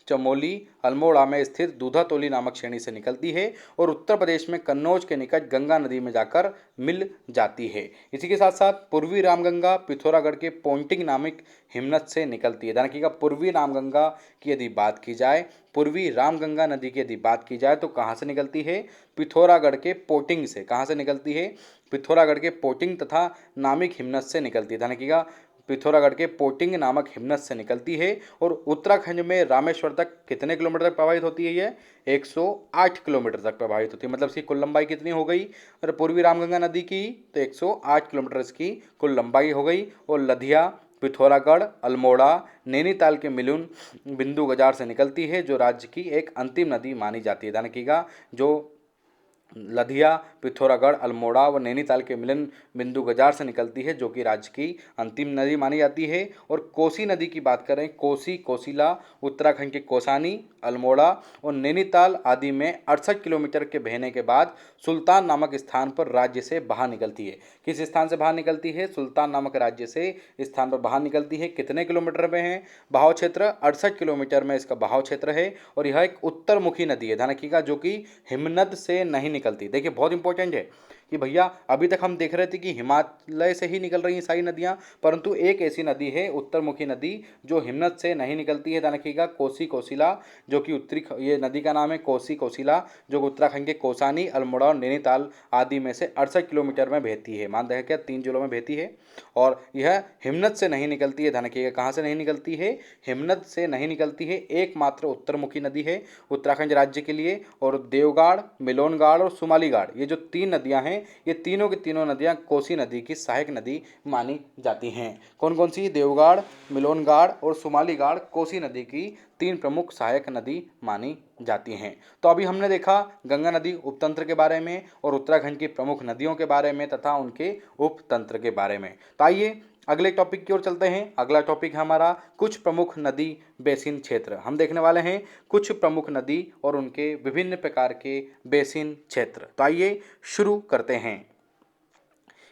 चमोली, अल्मोड़ा में स्थित दूधातोली नामक श्रेणी से निकलती है और उत्तर प्रदेश में कन्नौज के निकट गंगा नदी में जाकर मिल जाती है। इसी के साथ साथ पूर्वी रामगंगा पिथौरागढ़ के पोंटिंग नामक हिमनद से निकलती है। ध्यान रखिएगा, पूर्वी रामगंगा की यदि बात की जाए, पूर्वी रामगंगा नदी की यदि बात की जाए तो कहाँ से निकलती है, पिथौरागढ़ के पोटिंग से। कहाँ से निकलती है, पिथौरागढ़ के पोटिंग तथा नामिक हिमनद से निकलती है। ध्यान रखिएगा, पिथौरागढ़ के पोटिंग नामक हिमनद से निकलती है। और उत्तराखंड में रामेश्वर तक कितने किलोमीटर तक प्रवाहित होती है, ये 108 किलोमीटर तक प्रवाहित होती है। मतलब इसकी कुल लंबाई कितनी हो गई, और पूर्वी रामगंगा नदी की तो 108 किलोमीटर इसकी कुल लंबाई हो गई। और लधिया, पिथौरागढ़, अल्मोड़ा, नैनीताल के मिलुन बिंदु गजार से निकलती है, जो राज्य की एक अंतिम नदी मानी जाती है। ध्यान रखिएगा, जो लधिया, पिथौरागढ़, अल्मोड़ा व नैनीताल के मिलन बिंदु गजार से निकलती है, जो कि राज्य की अंतिम नदी मानी जाती है। और कोसी नदी की बात करें, कोसी, कोसिला उत्तराखंड के कोसानी, अल्मोड़ा और नैनीताल आदि में 68 किलोमीटर के बहने के बाद सुल्तान नामक स्थान पर राज्य से बाहर निकलती है। किस स्थान से बाहर निकलती है, सुल्तान नामक राज्य से स्थान पर बाहर निकलती है। कितने किलोमीटर में है बहाव क्षेत्र, 68 किलोमीटर में इसका बहाव क्षेत्र है। और यह एक उत्तरमुखी नदी है, ध्यान रखिएगा, जो कि हिमनद से नहीं निकलती। देखिए बहुत इंपॉर्टेंट है कि भैया अभी तक हम देख रहे थे कि हिमालय से ही निकल रही हैं सारी नदियां, परंतु एक ऐसी नदी है उत्तरमुखी नदी जो हिमनद से नहीं निकलती है। ध्यान रखिएगा, कोसी कोसिला, जो कि उत्तरी, ये नदी का नाम है कोसी कोसिला, जो उत्तराखंड के कोसानी, अल्मोड़ा और नैनीताल आदि में से 68 किलोमीटर में बहती है। मान रहे क्या, 3 जिलों में बहती है। और यह हिमनद से नहीं निकलती है। ध्यान रखिएगा, कहाँ से नहीं निकलती है, हिमनद से नहीं निकलती है। एकमात्र उत्तरमुखी नदी है उत्तराखंड राज्य के लिए। और देवगाड़, मिलोनगाड़ और सुमालीगाड़, ये जो 3 नदियां हैं, ये तीनों की तीनों नदियां कोसी नदी की सहायक नदी मानी जाती हैं। कौन कौन सी, देवगाड़, मिलोनगाड़ और सुमालीगाड़ कोसी नदी की 3 प्रमुख सहायक नदी मानी जाती हैं। तो अभी हमने देखा गंगा नदी उपतंत्र के बारे में और उत्तराखंड की प्रमुख नदियों के बारे में तथा उनके उपतंत्र के बारे में। तो आइए अगले टॉपिक की ओर चलते हैं। अगला टॉपिक है हमारा कुछ प्रमुख नदी बेसिन क्षेत्र। हम देखने वाले हैं कुछ प्रमुख नदी और उनके विभिन्न प्रकार के बेसिन क्षेत्र। तो आइए शुरू करते हैं।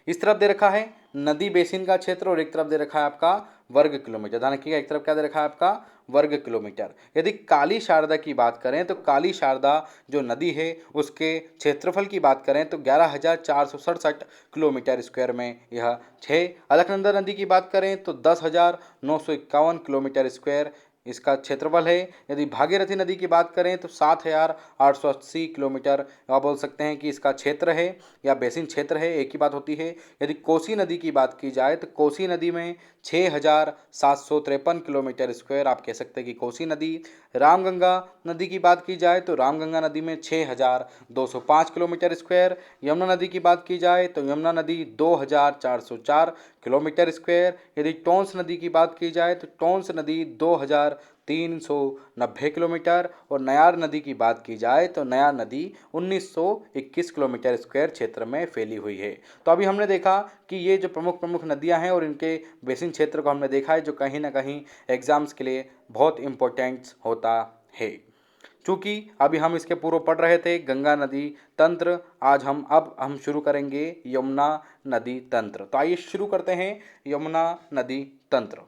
इस तरफ दे रखा है नदी बेसिन का क्षेत्र और एक तरफ दे रखा है आपका वर्ग किलोमीटर। ध्यान रखिएगा, एक तरफ क्या दे रखा है आपका वर्ग किलोमीटर। यदि काली शारदा की बात करें तो काली शारदा जो नदी है उसके क्षेत्रफल की बात करें तो 11,467 किलोमीटर स्क्वायर में यह है। अलकनंदा नदी की बात करें तो 10,951 किलोमीटर स्क्वायर इसका क्षेत्रफल है। यदि भागीरथी नदी की बात करें तो 7,880 किलोमीटर आप बोल सकते हैं कि इसका क्षेत्र है या बेसिन क्षेत्र है, एक ही बात होती है। यदि कोसी नदी की बात की जाए तो कोसी नदी में 6,753 किलोमीटर स्क्वायर आप कह सकते हैं कि कोसी नदी। रामगंगा नदी की बात की जाए तो रामगंगा नदी में 6,205 किलोमीटर स्क्वायर। यमुना नदी की बात की जाए तो यमुना नदी 2,404 किलोमीटर स्क्वायर। यदि टोंस नदी की बात की जाए तो टोंस नदी 2,390 किलोमीटर और नयार नदी की बात की जाए तो नयार नदी 1,921 किलोमीटर स्क्वायर क्षेत्र में फैली हुई है। तो अभी हमने देखा कि ये जो प्रमुख प्रमुख नदियां हैं और इनके बेसिन क्षेत्र को हमने देखा है जो कहीं ना कहीं एग्जाम्स के लिए बहुत इम्पोर्टेंट होता है। चूँकि अभी हम इसके पूर्व पढ़ रहे थे गंगा नदी तंत्र, आज हम शुरू करेंगे यमुना नदी तंत्र। तो आइए शुरू करते हैं यमुना नदी तंत्र।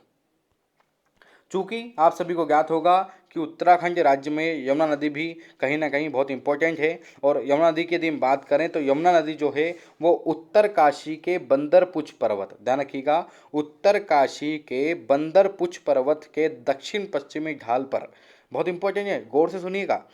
चूँकि आप सभी को ज्ञात होगा कि उत्तराखंड राज्य में यमुना नदी भी कहीं ना कहीं बहुत इंपॉर्टेंट है। और यमुना नदी की यदि हम बात करें तो यमुना नदी जो है वो उत्तरकाशी के बंदरपुछ पर्वत, ध्यान रखिएगा, उत्तरकाशी के बंदरपुछ पर्वत के दक्षिण पश्चिमी ढाल पर, बहुत इंपॉर्टेंट है, गौर से सुनिएगा,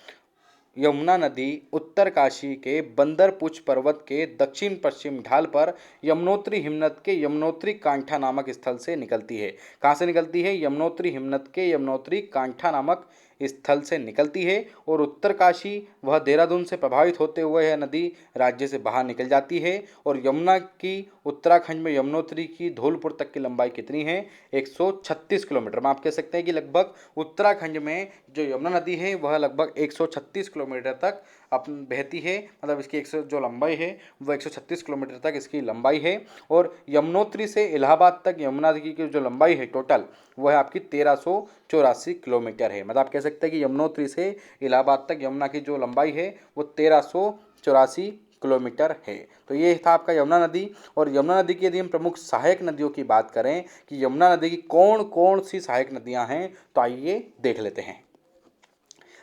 यमुना नदी उत्तरकाशी के बंदरपुछ पर्वत के दक्षिण पश्चिम ढाल पर यमुनोत्री हिमनद के यमुनोत्री कांठा नामक स्थल से निकलती है। कहाँ से निकलती है? यमुनोत्री हिमनद के यमुनोत्री कांठा नामक स्थल से निकलती है। और उत्तरकाशी वह देहरादून से प्रभावित होते हुए यह नदी राज्य से बाहर निकल जाती है। और यमुना की उत्तराखंड में यमुनोत्री की धौलपुर तक की लंबाई कितनी है? 136 किलोमीटर। में आप कह सकते हैं कि लगभग उत्तराखंड में जो यमुना नदी है वह लगभग 136 किलोमीटर तक अपन बहती है। मतलब इसकी जो लंबाई है वह 136 किलोमीटर तक इसकी लंबाई है। और यमुनोत्री से इलाहाबाद तक यमुना नदी की जो लंबाई है टोटल वह है आपकी 1384 किलोमीटर है। मतलब आप कह सकते हैं कि यमुनोत्री से इलाहाबाद तक यमुना की जो लंबाई है वो 1384 किलोमीटर है। तो ये था आपका यमुना नदी। और यमुना नदी की यदि हम प्रमुख सहायक नदियों की बात करें कि यमुना नदी की कौन कौन सी सहायक नदियां हैं तो आइए देख लेते हैं।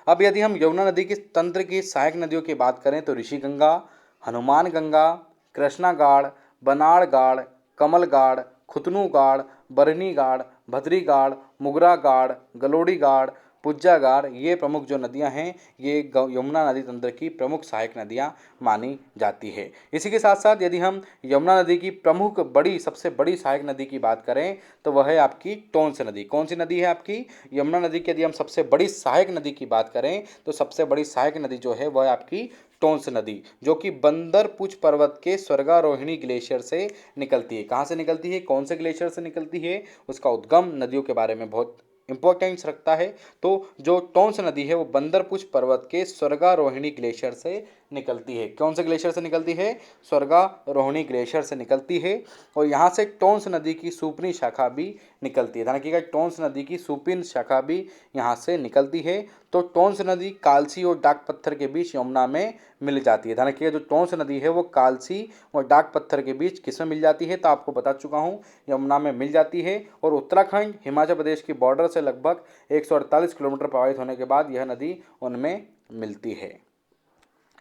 अब यदि हम यमुना नदी की तंत्र की सहायक नदियों की बात करें तो ऋषि गंगा, हनुमान गंगा, कृष्णा गाड़, बनाड़ गाड़, कमल गाड़, खुतनू गाड़, बरनी गाड़, भद्री गाड़, मुगरा गाड़, गलोड़ी गाड़, पुज्जा गाड़, ये प्रमुख जो नदियां हैं ये यमुना नदी तंत्र की प्रमुख सहायक नदियां मानी जाती है। इसी के साथ साथ यदि हम यमुना नदी की प्रमुख सबसे बड़ी सहायक नदी की बात करें तो वह है आपकी टोंस नदी। कौन सी नदी है आपकी? यमुना नदी की यदि हम सबसे बड़ी सहायक नदी की बात करें तो सबसे बड़ी सहायक नदी जो है वह है आपकी टोंस नदी, जो कि बंदरपुछ पर्वत के स्वर्गारोहिणी ग्लेशियर से निकलती है। कहाँ से निकलती है? कौन से ग्लेशियर से निकलती है? उसका उद्गम नदियों के बारे में बहुत इंपॉर्टेंस रखता है। तो जो टोंस नदी है वो बंदरपुछ पर्वत के स्वर्गारोहिणी ग्लेशियर से निकलती है। कौन से ग्लेशियर से निकलती है? स्वर्गारोहिणी ग्लेशियर से निकलती है। और यहाँ से टोंस नदी की सुपनी शाखा भी निकलती है। ध्यान रखिएगा, टोंस नदी की सुपनी शाखा भी यहाँ से निकलती है। तो टोंस नदी कालसी और डाक पत्थर के बीच यमुना में मिल जाती है। ध्यान रखिएगा, जो टोंस नदी है वो कालसी और डाक पत्थर के बीच किस में मिल जाती है? तो आपको बता चुका हूँ, यमुना में मिल जाती है। और उत्तराखंड हिमाचल प्रदेश की बॉर्डर से लगभग 148 किलोमीटर प्रवाहित होने के बाद यह नदी उनमें मिलती है।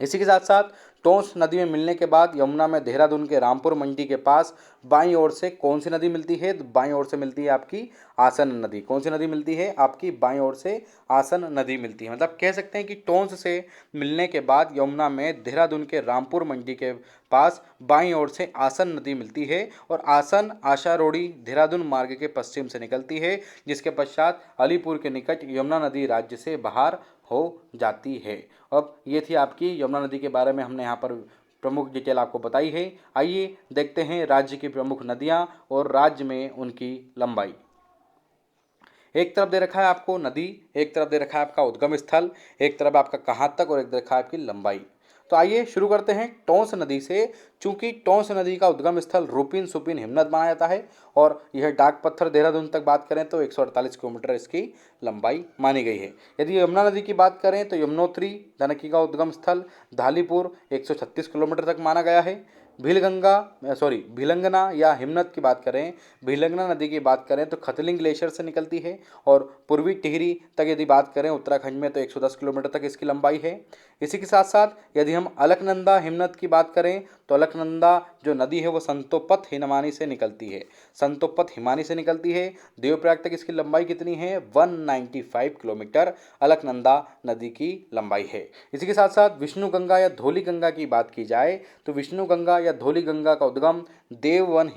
इसी के साथ साथ टोंस नदी में मिलने के बाद यमुना में देहरादून के रामपुर मंडी के पास बाईं ओर से कौन सी नदी मिलती है? तो बाईं ओर से मिलती है आपकी आसन नदी। कौन सी नदी मिलती है? आपकी बाईं ओर से आसन नदी मिलती है। मतलब कह सकते हैं कि टोंस से मिलने के बाद यमुना में देहरादून के रामपुर मंडी के पास बाईं ओर से आसन नदी मिलती है। और आसन आशारोड़ी देहरादून मार्ग के पश्चिम से निकलती है, जिसके पश्चात अलीपुर के निकट यमुना नदी राज्य से बाहर हो जाती है। अब ये थी आपकी यमुना नदी के बारे में हमने यहाँ पर प्रमुख डिटेल आपको बताई है। आइए देखते हैं राज्य की प्रमुख नदियाँ और राज्य में उनकी लंबाई। एक तरफ दे रखा है आपको नदी, एक तरफ दे रखा है आपका उद्गम स्थल, एक तरफ आपका कहाँ तक और एक तरफ रखा है आपकी लंबाई। तो आइए शुरू करते हैं टोंस नदी से। चूंकि टोंस नदी का उद्गम स्थल रूपिन सुपिन हिमनद माना जाता है और यह डाक पत्थर देहरादून तक बात करें तो 148 किलोमीटर इसकी लंबाई मानी गई है। यदि यमुना नदी की बात करें तो यमुनोत्री धनकी का उद्गम स्थल धालीपुर 136 किलोमीटर तक माना गया है। भिलंगना या हिमनद की बात करें, भिलंगना नदी की बात करें तो खतलिंग ग्लेशियर से निकलती है और पूर्वी टिहरी तक यदि बात करें उत्तराखंड में तो 110 किलोमीटर तक इसकी लंबाई है। इसी के साथ साथ यदि हम अलकनंदा हिमनद की बात करें तो अलकनंदा जो नदी है वो संतोपत हिमानी से निकलती है, संतोपत हिमानी से निकलती है। देवप्रयाग तक इसकी लंबाई कितनी है? 195 किलोमीटर अलकनंदा नदी की लंबाई है। इसी के साथ साथ विष्णु गंगा या धौली गंगा की बात की जाए तो विष्णु गंगा या धौली गंगा का उद्गम देववन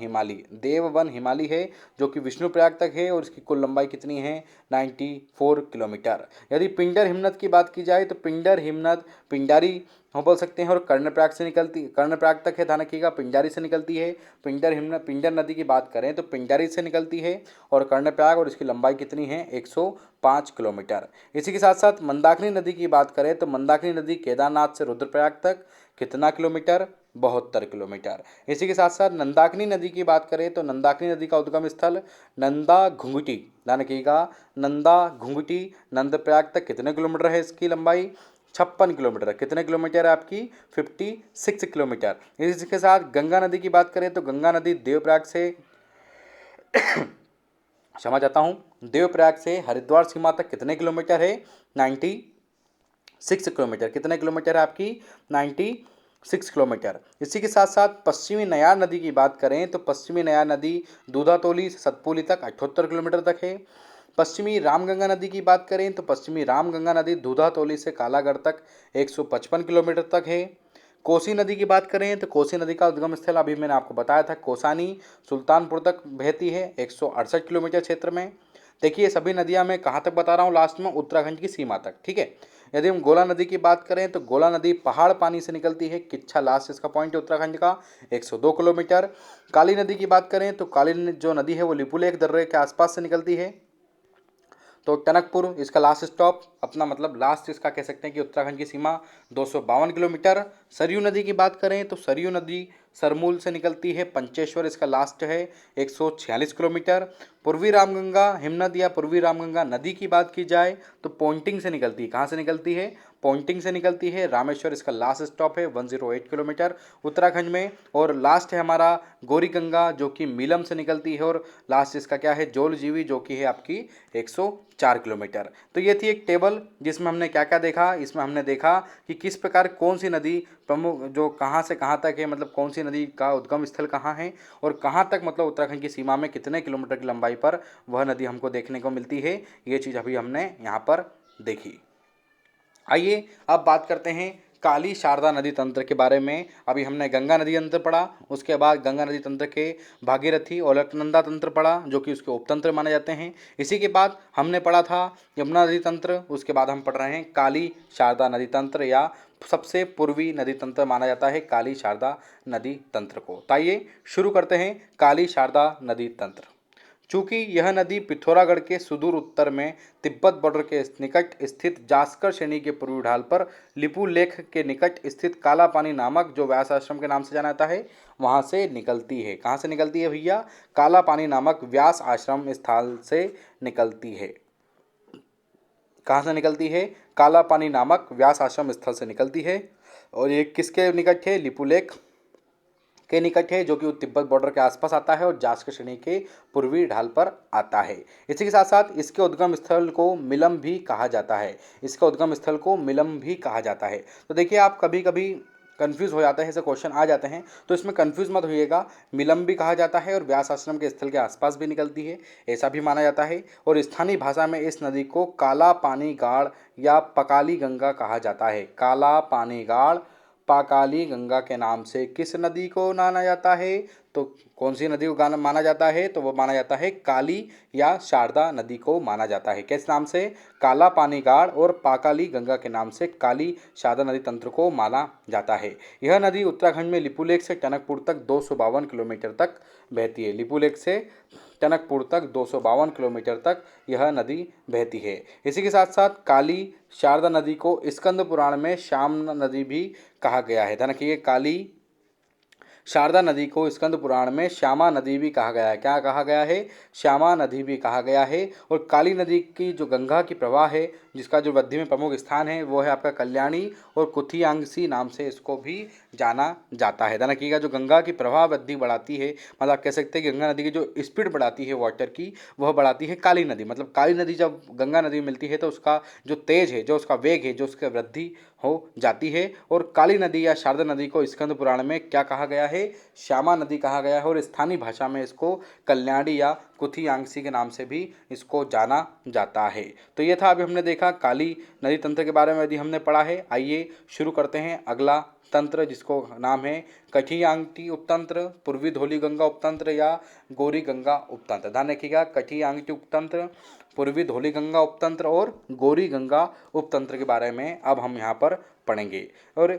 हिमाली है जो कि विष्णुप्रयाग तक है और इसकी कुल लंबाई कितनी है? 94 किलोमीटर। यदि पिंडर हिमनद की बात की जाए तो पिंडर हिमनद पिंडारी हम बोल सकते हैं और कर्णप्रयाग तक है धानकी का, पिंडारी से निकलती है। पिंडर नदी की बात करें तो पिंडारी से निकलती है और कर्णप्रयाग और इसकी लंबाई कितनी है? 105 किलोमीटर। इसी के साथ साथ मंदाकिनी नदी की बात करें तो मंदाकिनी नदी केदारनाथ से रुद्रप्रयाग तक कितना किलोमीटर? 72 किलोमीटर। इसी के साथ साथ नंदाकिनी नदी की बात करें तो नंदाकिनी नदी का उद्गम स्थल नंदा घुंघटी धानकी का नंदा घुंघटी नंदप्रयाग तक कितने किलोमीटर है इसकी लंबाई? 56 किलोमीटर। कितने किलोमीटर है आपकी? 56 किलोमीटर। इसके साथ गंगा नदी की बात करें तो गंगा नदी देवप्रयाग से क्षमा चाहता हूँ, देवप्रयाग से हरिद्वार सीमा तक कितने किलोमीटर है? 96 किलोमीटर। कितने किलोमीटर है आपकी? 96 किलोमीटर। इसी के साथ साथ पश्चिमी नयार नदी की बात करें तो पश्चिमी नयार नदी दूधातोली से सतपुली तक 78 किलोमीटर तक है। पश्चिमी रामगंगा नदी की बात करें तो पश्चिमी रामगंगा नदी दूधातोली से कालागढ़ तक 155 किलोमीटर तक है। कोसी नदी की बात करें तो कोसी नदी का उद्गम स्थल अभी मैंने आपको बताया था कोसानी सुल्तानपुर तक बहती है 168 किलोमीटर क्षेत्र में। देखिए सभी नदियां मैं कहाँ तक बता रहा हूँ, लास्ट में उत्तराखंड की सीमा तक, ठीक है। यदि हम गोला नदी की बात करें तो गोला नदी पहाड़ पानी से निकलती है, किच्छा लास्ट इसका पॉइंट है उत्तराखंड का, 102 किलोमीटर। काली नदी की बात करें तो काली जो नदी है वो लिपुलेख दर्रे के आसपास से निकलती है तो टनकपुर इसका लास्ट स्टॉप, अपना मतलब लास्ट इसका कह सकते हैं कि उत्तराखंड की सीमा 252 किलोमीटर। सरयू नदी की बात करें तो सरयू नदी सरमूल से निकलती है, पंचेश्वर इसका लास्ट है 146 किलोमीटर। पूर्वी रामगंगा हिमनद या पूर्वी रामगंगा नदी की बात की जाए तो पोंटिंग से निकलती है। कहाँ से निकलती है? पोंटिंग से निकलती है। रामेश्वर इसका लास्ट स्टॉप है 108 किलोमीटर उत्तराखंड में। और लास्ट है हमारा गौरी गंगा जो कि मिलम से निकलती है और लास्ट इसका क्या है? जोलजीवी जो कि है आपकी 104 किलोमीटर। तो ये थी एक टेबल जिसमें हमने क्या क्या देखा। इसमें हमने देखा कि किस प्रकार कौन सी नदी प्रमुख जो कहाँ से कहाँ तक है, मतलब कौन सी नदी का उद्गम स्थल कहाँ है और कहाँ तक मतलब उत्तराखंड की सीमा में कितने किलोमीटर की लंबाई पर वह नदी हमको देखने को मिलती है। ये चीज़ अभी हमने यहाँ पर देखी। आइए अब बात करते हैं काली शारदा नदी तंत्र के बारे में। अभी हमने गंगा नदी तंत्र पढ़ा, उसके बाद गंगा नदी तंत्र के भागीरथी और अलकनंदा तंत्र पढ़ा जो कि उसके उपतंत्र माने जाते हैं। इसी के बाद हमने पढ़ा था यमुना नदी तंत्र, उसके बाद हम पढ़ रहे हैं काली शारदा नदी तंत्र या सबसे पूर्वी नदी तंत्र माना जाता है काली शारदा नदी तंत्र को। तो आइए शुरू करते हैं काली शारदा नदी तंत्र। चूँकि यह नदी पिथौरागढ़ के सुदूर उत्तर में तिब्बत बॉर्डर के निकट स्थित जास्कर श्रेणी के पूर्वी ढाल पर लिपुलेख के निकट स्थित काला पानी नामक जो व्यास आश्रम के नाम से जाना जाता है वहाँ से निकलती है। कहाँ से निकलती है भैया? काला पानी नामक व्यास आश्रम स्थल से निकलती है। कहाँ से निकलती है? काला पानी नामक व्यास आश्रम स्थल से निकलती है और ये किसके निकट है? लिपुलेख के निकट है जो कि तिब्बत बॉर्डर के आसपास आता है और जास्कर श्रेणी के पूर्वी ढाल पर आता है। इसी के साथ साथ इसके उद्गम स्थल को मिलम भी कहा जाता है। इसका उद्गम स्थल को मिलम भी कहा जाता है। तो देखिए आप कभी कभी कन्फ्यूज़ हो जाता है, ऐसे क्वेश्चन आ जाते हैं तो इसमें कन्फ्यूज़ मत होइएगा। मिलम भी कहा जाता है और व्यास आश्रम के स्थल के आसपास भी निकलती है ऐसा भी माना जाता है। और स्थानीय भाषा में इस नदी को काला पानी गाड़ या पकाली गंगा कहा जाता है। काला पानी गाड़ पाकाली गंगा के नाम से किस नदी को माना जाता है? तो कौन सी नदी को माना जाता है? तो वो माना जाता है काली या शारदा नदी को माना जाता है। किस नाम से? काला पानी गाड़ और पाकाली गंगा के नाम से काली शारदा नदी तंत्र को माना जाता है। यह नदी उत्तराखंड में लिपुलेख से टनकपुर तक 252 किलोमीटर तक बहती है। लिपुलेख से टनकपुर तक 252 किलोमीटर तक यह नदी बहती है। इसी के साथ साथ काली शारदा नदी को स्कंद पुराण में श्याम नदी भी कहा गया है। ध्यान रखिए, काली शारदा नदी को स्कंद पुराण में श्यामा नदी भी कहा गया है। क्या कहा गया है? श्यामा नदी भी कहा गया है। और काली नदी की जो गंगा की प्रवाह है, जिसका जो वृद्धि में प्रमुख स्थान है वो है आपका कल्याणी और कुथियांगसी नाम से इसको भी जाना जाता है। ध्यान रखिएगा, जो गंगा की प्रवाह वृद्धि बढ़ाती है, मतलब आप कह सकते हैं कि गंगा नदी की जो स्पीड बढ़ाती है वाटर की, वह बढ़ाती है काली नदी। मतलब काली नदी जब गंगा नदी मिलती है तो उसका जो तेज है, जो उसका वेग है, जो उसकी वृद्धि हो जाती है। और काली नदी या शारदा नदी को स्कंद पुराण में क्या कहा गया है? श्यामा नदी कहा गया है। और स्थानीय भाषा में इसको कल्याणी या कुथियांगसी के नाम से भी इसको जाना जाता है। तो ये था, अभी हमने देखा काली नदी तंत्र के बारे में यदि हमने पढ़ा है। आइए शुरू करते हैं अगला तंत्र, जिसको नाम है कठियांगटी उपतंत्र, पूर्वी धौली गंगा उपतंत्र या गौरी गंगा उपतंत्र। ध्यान रखिएगा, कठियांगटी उपतंत्र, पूर्वी धौली गंगा उपतंत्र और गौरी गंगा उपतंत्र के बारे में अब हम यहाँ पर पढ़ेंगे। और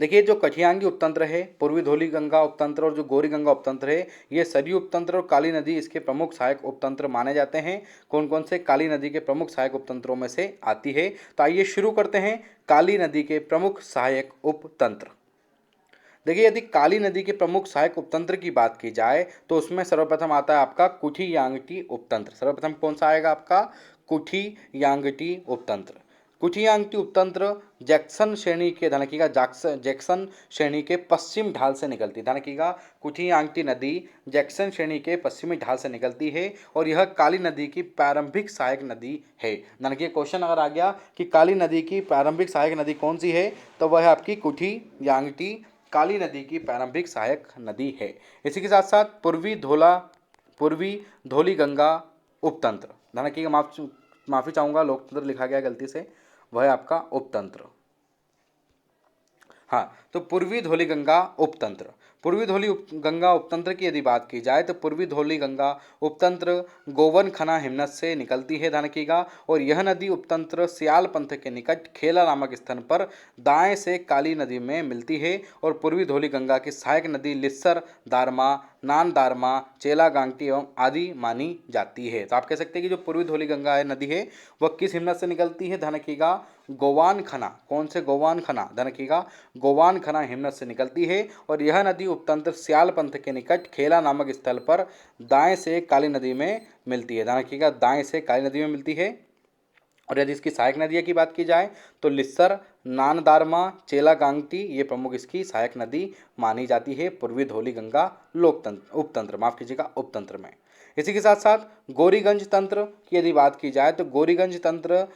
देखिए, जो कठियांगी उपतंत्र है, पूर्वी धौली गंगा उपतंत्र और जो गौरी गंगा उपतंत्र है, ये सरयू उपतंत्र और काली नदी इसके प्रमुख सहायक उपतंत्र माने जाते हैं। कौन कौन से? काली नदी के प्रमुख सहायक उपतंत्रों में से आती है। तो आइए शुरू करते हैं काली नदी के प्रमुख सहायक उपतंत्र। देखिए, यदि काली नदी के प्रमुख सहायक उपतंत्र की बात की जाए तो उसमें सर्वप्रथम आता है आपका कुठियांगटी उपतंत्र। सर्वप्रथम कौन सा आएगा आपका? कुठियांगटी उपतंत्र। कुठियांगटी उपतंत्र जैक्सन श्रेणी के, ध्यान रखिएगा, जैक्सन श्रेणी के पश्चिम ढाल से निकलती है। ध्यान रखिएगा, कुठियांगटी नदी जैक्सन श्रेणी के पश्चिमी ढाल से निकलती है और यह काली नदी की प्रारंभिक सहायक नदी है। ध्यान रखिए, क्वेश्चन अगर आ गया कि काली नदी की प्रारंभिक सहायक नदी कौन सी है, तो वह है आपकी कुठियांगटी काली नदी की प्रारंभिक सहायक नदी है। इसी के साथ साथ पूर्वी धौली गंगा उपतंत्र। ध्यान रखिएगा, माफी चाहूँगा, लोकतंत्र लिखा गया गलती से, वह है आपका उपतंत्र। हाँ, तो पूर्वी धौली गंगा उपतंत्र। पूर्वी धौली गंगा उपतंत्र की यदि बात की जाए तो पूर्वी धौली गंगा उपतंत्र गोवन खना हिमनद से निकलती है। ध्यान रखिएगा, और यह नदी उपतंत्र सियाल पंथ के निकट खेला नामक स्थान पर दाएं से काली नदी में मिलती है। और पूर्वी धौली गंगा की सहायक नदी लिस्सर, दारमा, नान दारमा, चेला गांगटी एवं आदि मानी जाती है। तो आप कह सकते हैं कि जो पूर्वी धौली गंगा नदी है वह किस हिमनद से निकलती है? ध्यान रखिएगा, गोवान खना। कौन से? गोवान खना। ध्यान रखिएगा, गोवान खना हिमनद से निकलती है और यह नदी उपतंत्र सियाल पंथ के निकट खेला नामक स्थल पर दाएं से काली नदी में मिलती है। ध्यान रखिएगा, दाएं से काली नदी में मिलती है। और यदि इसकी सहायक नदियों की बात की जाए तो लिस्सर, नानदारमा, चेला गांगटी ये प्रमुख इसकी सहायक नदी मानी जाती है पूर्वी धौली गंगा उपतंत्र, माफ कीजिएगा, उपतंत्र में। इसी के साथ साथ गौरीगंज तंत्र की यदि बात की जाए तो गौरीगंज तंत्र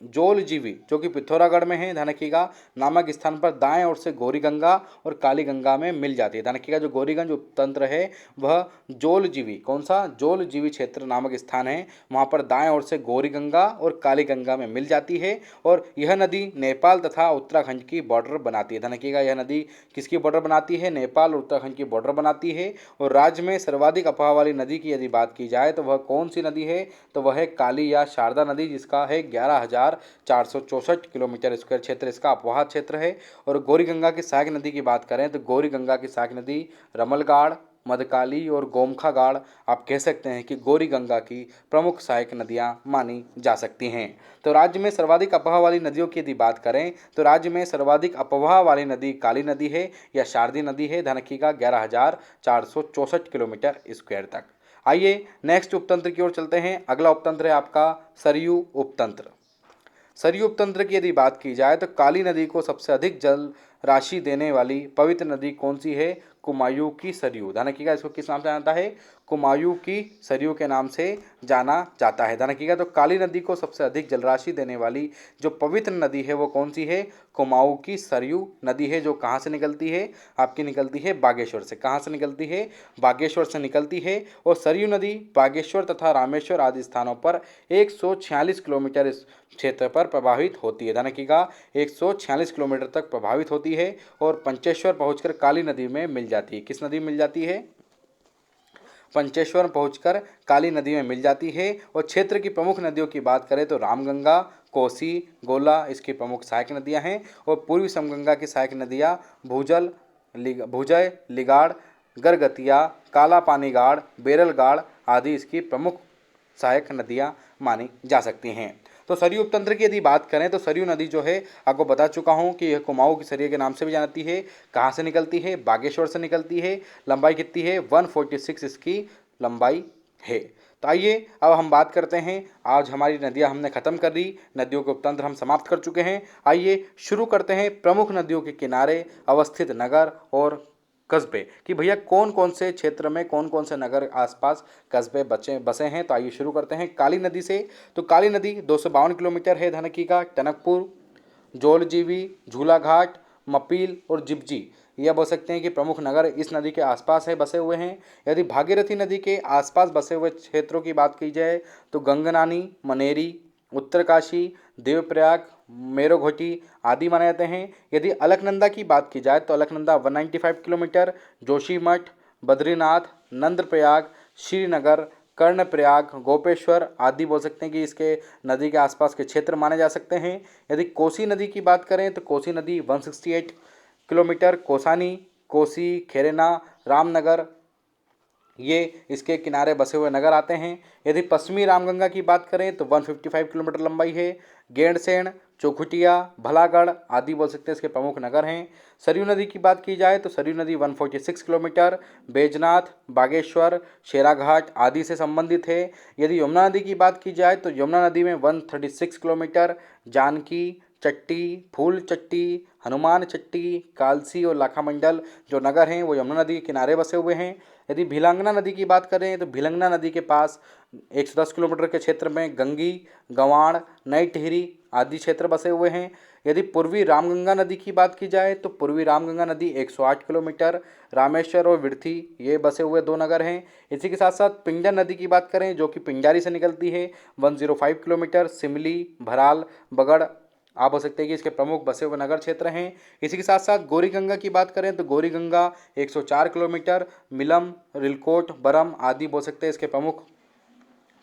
जोलजीवी, जो कि पिथौरागढ़ में है, ध्यान रखिएगा, नामक स्थान पर दाएं ओर से गौरी गंगा और काली गंगा में मिल जाती है। ध्यान रखिएगा, जो गौरीगंज उपतंत्र है वह जोलजीवी, कौन सा? जोलजीवी क्षेत्र नामक स्थान है, वहां पर दाएं ओर से गौरी गंगा और काली गंगा में मिल जाती है। और यह नदी नेपाल तथा उत्तराखंड की बॉर्डर बनाती है। ध्यान रखिएगा, यह नदी किसकी बॉर्डर बनाती है? नेपाल और उत्तराखंड की बॉर्डर बनाती है। और राज्य में सर्वाधिक अफवाह वाली नदी की यदि बात की जाए तो वह कौन सी नदी है? तो वह है काली या शारदा नदी, जिसका है 11,464 किलोमीटर स्क्वायर क्षेत्र इसका अपवाह क्षेत्र है। और गौरी गंगा की सहायक नदी की बात करें तो गौरी गंगा की सहायक नदी रमलगाड़, मधकाली और गोमखागाड़ आप कह सकते हैं कि गौरी गंगा की प्रमुख सहायक नदियां मानी जा सकती हैं। तो राज्य में सर्वाधिक अफवाह वाली नदियों की यदि बात करें तो राज्य में सर्वाधिक अफवाह वाली नदी काली नदी है या शारदी नदी है। ध्यान रखिएगा, 11,464 किलोमीटर स्क्वायर तक। आइए नेक्स्ट उपतंत्र की ओर चलते हैं। अगला उपतंत्र है आपका सरयू उपतंत्र। सरयू उपतंत्र की यदि बात की जाए तो काली नदी को सबसे अधिक जल राशि देने वाली पवित्र नदी कौन सी है? कुमायूं की सरयू। ध्यान रखिएगा, इसको किस नाम से जाना जाता है? कुमायूं की सरयू के नाम से जाना जाता है। ध्यान रखिएगा, तो काली नदी को सबसे अधिक जलराशि देने वाली जो पवित्र नदी है वो कौन सी है? कुमाऊं की सरयू नदी है, जो कहाँ से निकलती है? आपकी निकलती है बागेश्वर से। कहाँ से निकलती है? बागेश्वर से निकलती है। और सरयू नदी बागेश्वर तथा रामेश्वर आदि स्थानों पर 146 किलोमीटर क्षेत्र पर प्रभावित होती है। ध्यान रखिएगा, 146 किलोमीटर तक प्रभावित होती है और पंचेश्वर पहुंचकर काली नदी में मिल जाती है। किस नदी में मिल जाती है? पंचेश्वर पहुंचकर काली नदी में मिल जाती है। और क्षेत्र की प्रमुख नदियों की बात करें तो रामगंगा, कोसी, गोला इसकी प्रमुख सहायक नदियां हैं। और पूर्वी समगंगा की सहायक नदियां भूजय, लिगाड़, गरगतिया, काला पानी गाड़, बेरल गाड़ आदि इसकी प्रमुख सहायक नदियाँ मानी जा सकती हैं। तो सरयू उपतंत्र की यदि बात करें तो सरयू नदी जो है आपको बता चुका हूँ कि यह कुमाऊं की सरिया के नाम से भी जाती है। कहाँ से निकलती है? बागेश्वर से निकलती है। लंबाई कितनी है? 146 इसकी लंबाई है। तो आइए अब हम बात करते हैं। आज हमारी नदियाँ हमने ख़त्म कर दी, नदियों के उपतंत्र हम समाप्त कर चुके हैं। आइए शुरू करते हैं प्रमुख नदियों के किनारे अवस्थित नगर और कस्बे कि भैया कौन कौन से क्षेत्र में कौन कौन से नगर आसपास कस्बे बसे हैं। तो आइए शुरू करते हैं काली नदी से। तो काली नदी 252 किलोमीटर है धनकी का। टनकपुर, जौलजीबी, झूलाघाट, मपील और जिपजी यह बोल सकते हैं कि प्रमुख नगर इस नदी के आसपास है बसे हुए हैं। यदि भागीरथी नदी के आसपास बसे हुए क्षेत्रों की बात की जाए तो गंगनानी, मनेरी, उत्तरकाशी, देवप्रयाग, मेरुघोटी आदि माने जाते हैं। यदि अलकनंदा की बात की जाए तो अलकनंदा 195 किलोमीटर, जोशीमठ, बद्रीनाथ, नंदप्रयाग, श्रीनगर, कर्णप्रयाग, गोपेश्वर आदि बोल सकते हैं कि इसके नदी के आसपास के क्षेत्र माने जा सकते हैं। यदि कोसी नदी की बात करें तो कोसी नदी 168 किलोमीटर, कोसानी, कोसी, खेरेना, रामनगर ये इसके किनारे बसे हुए नगर आते हैं। यदि पश्चिमी रामगंगा की बात करें तो 155 किलोमीटर लंबाई है। गेंडसेण, चौखुटिया, भलागढ़ आदि बोल सकते हैं इसके प्रमुख नगर हैं। सरयू नदी की बात की जाए तो सरयू नदी 146 किलोमीटर, बैजनाथ, बागेश्वर, शेराघाट आदि से संबंधित है। यदि यमुना नदी की बात की जाए तो यमुना नदी में 136 किलोमीटर, जानकी, चट्टी, फूल चट्टी, हनुमान चट्टी, कालसी और लाखामंडल जो नगर हैं वो यमुना नदी के किनारे बसे हुए हैं। यदि भिलंगना नदी की बात करें तो भिलंगना नदी के पास 110 किलोमीटर के क्षेत्र में गंगी, गंवाड़, नई टिहरी आदि क्षेत्र बसे हुए हैं। यदि पूर्वी रामगंगा नदी की बात की जाए तो पूर्वी रामगंगा नदी 108 किलोमीटर, रामेश्वर और विर्थी ये बसे हुए दो नगर हैं। इसी के साथ साथ पिंडर नदी की बात करें जो कि पिंजारी से निकलती है 105 किलोमीटर, सिमली, भराल, बगड़ आप हो सकते हैं कि इसके प्रमुख बसे हुए नगर क्षेत्र हैं। इसी के साथ साथ गौरी गंगा की बात करें तो गौरी गंगा 104 किलोमीटर, मिलम, रिलकोट, बरम आदि बोल सकते हैं इसके प्रमुख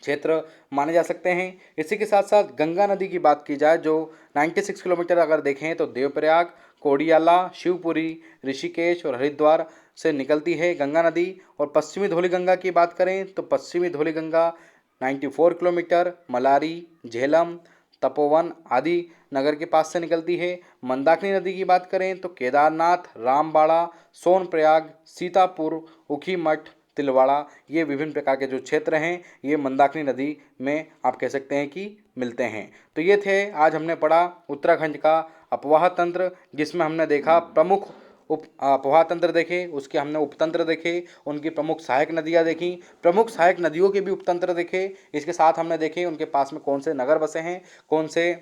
क्षेत्र माने जा सकते हैं। इसी के साथ साथ गंगा नदी की बात की जाए जो 96 किलोमीटर अगर देखें तो देवप्रयाग, कोडियाला, शिवपुरी, ऋषिकेश और हरिद्वार से निकलती है गंगा नदी। और पश्चिमी धौलीगंगा की बात करें तो पश्चिमी धौलीगंगा 94 किलोमीटर, मलारी, झेलम, तपोवन आदि नगर के पास से निकलती है। मंदाकिनी नदी की बात करें तो केदारनाथ, रामबाड़ा, सोनप्रयाग, सीतापुर, ऊखीमठ, तिलवाड़ा ये विभिन्न प्रकार के जो क्षेत्र हैं ये मंदाकिनी नदी में आप कह सकते हैं कि मिलते हैं। तो ये थे आज हमने पढ़ा उत्तराखंड का अपवाह तंत्र जिसमें हमने देखा प्रमुख अपवाह तंत्र देखे, उसके हमने उपतंत्र देखे, उनकी प्रमुख सहायक नदियाँ देखी, प्रमुख सहायक नदियों के भी उपतंत्र देखे। इसके साथ हमने देखे उनके पास में कौन से नगर बसे हैं, कौन से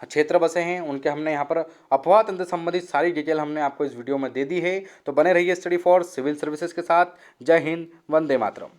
क्षेत्र बसे हैं, उनके हमने यहाँ पर अपवाह तंत्र संबंधित सारी डिटेल हमने आपको इस वीडियो में दे दी है। तो बने रहिए स्टडी फॉर सिविल सर्विसेज के साथ। जय हिंद, वंदे मातरम।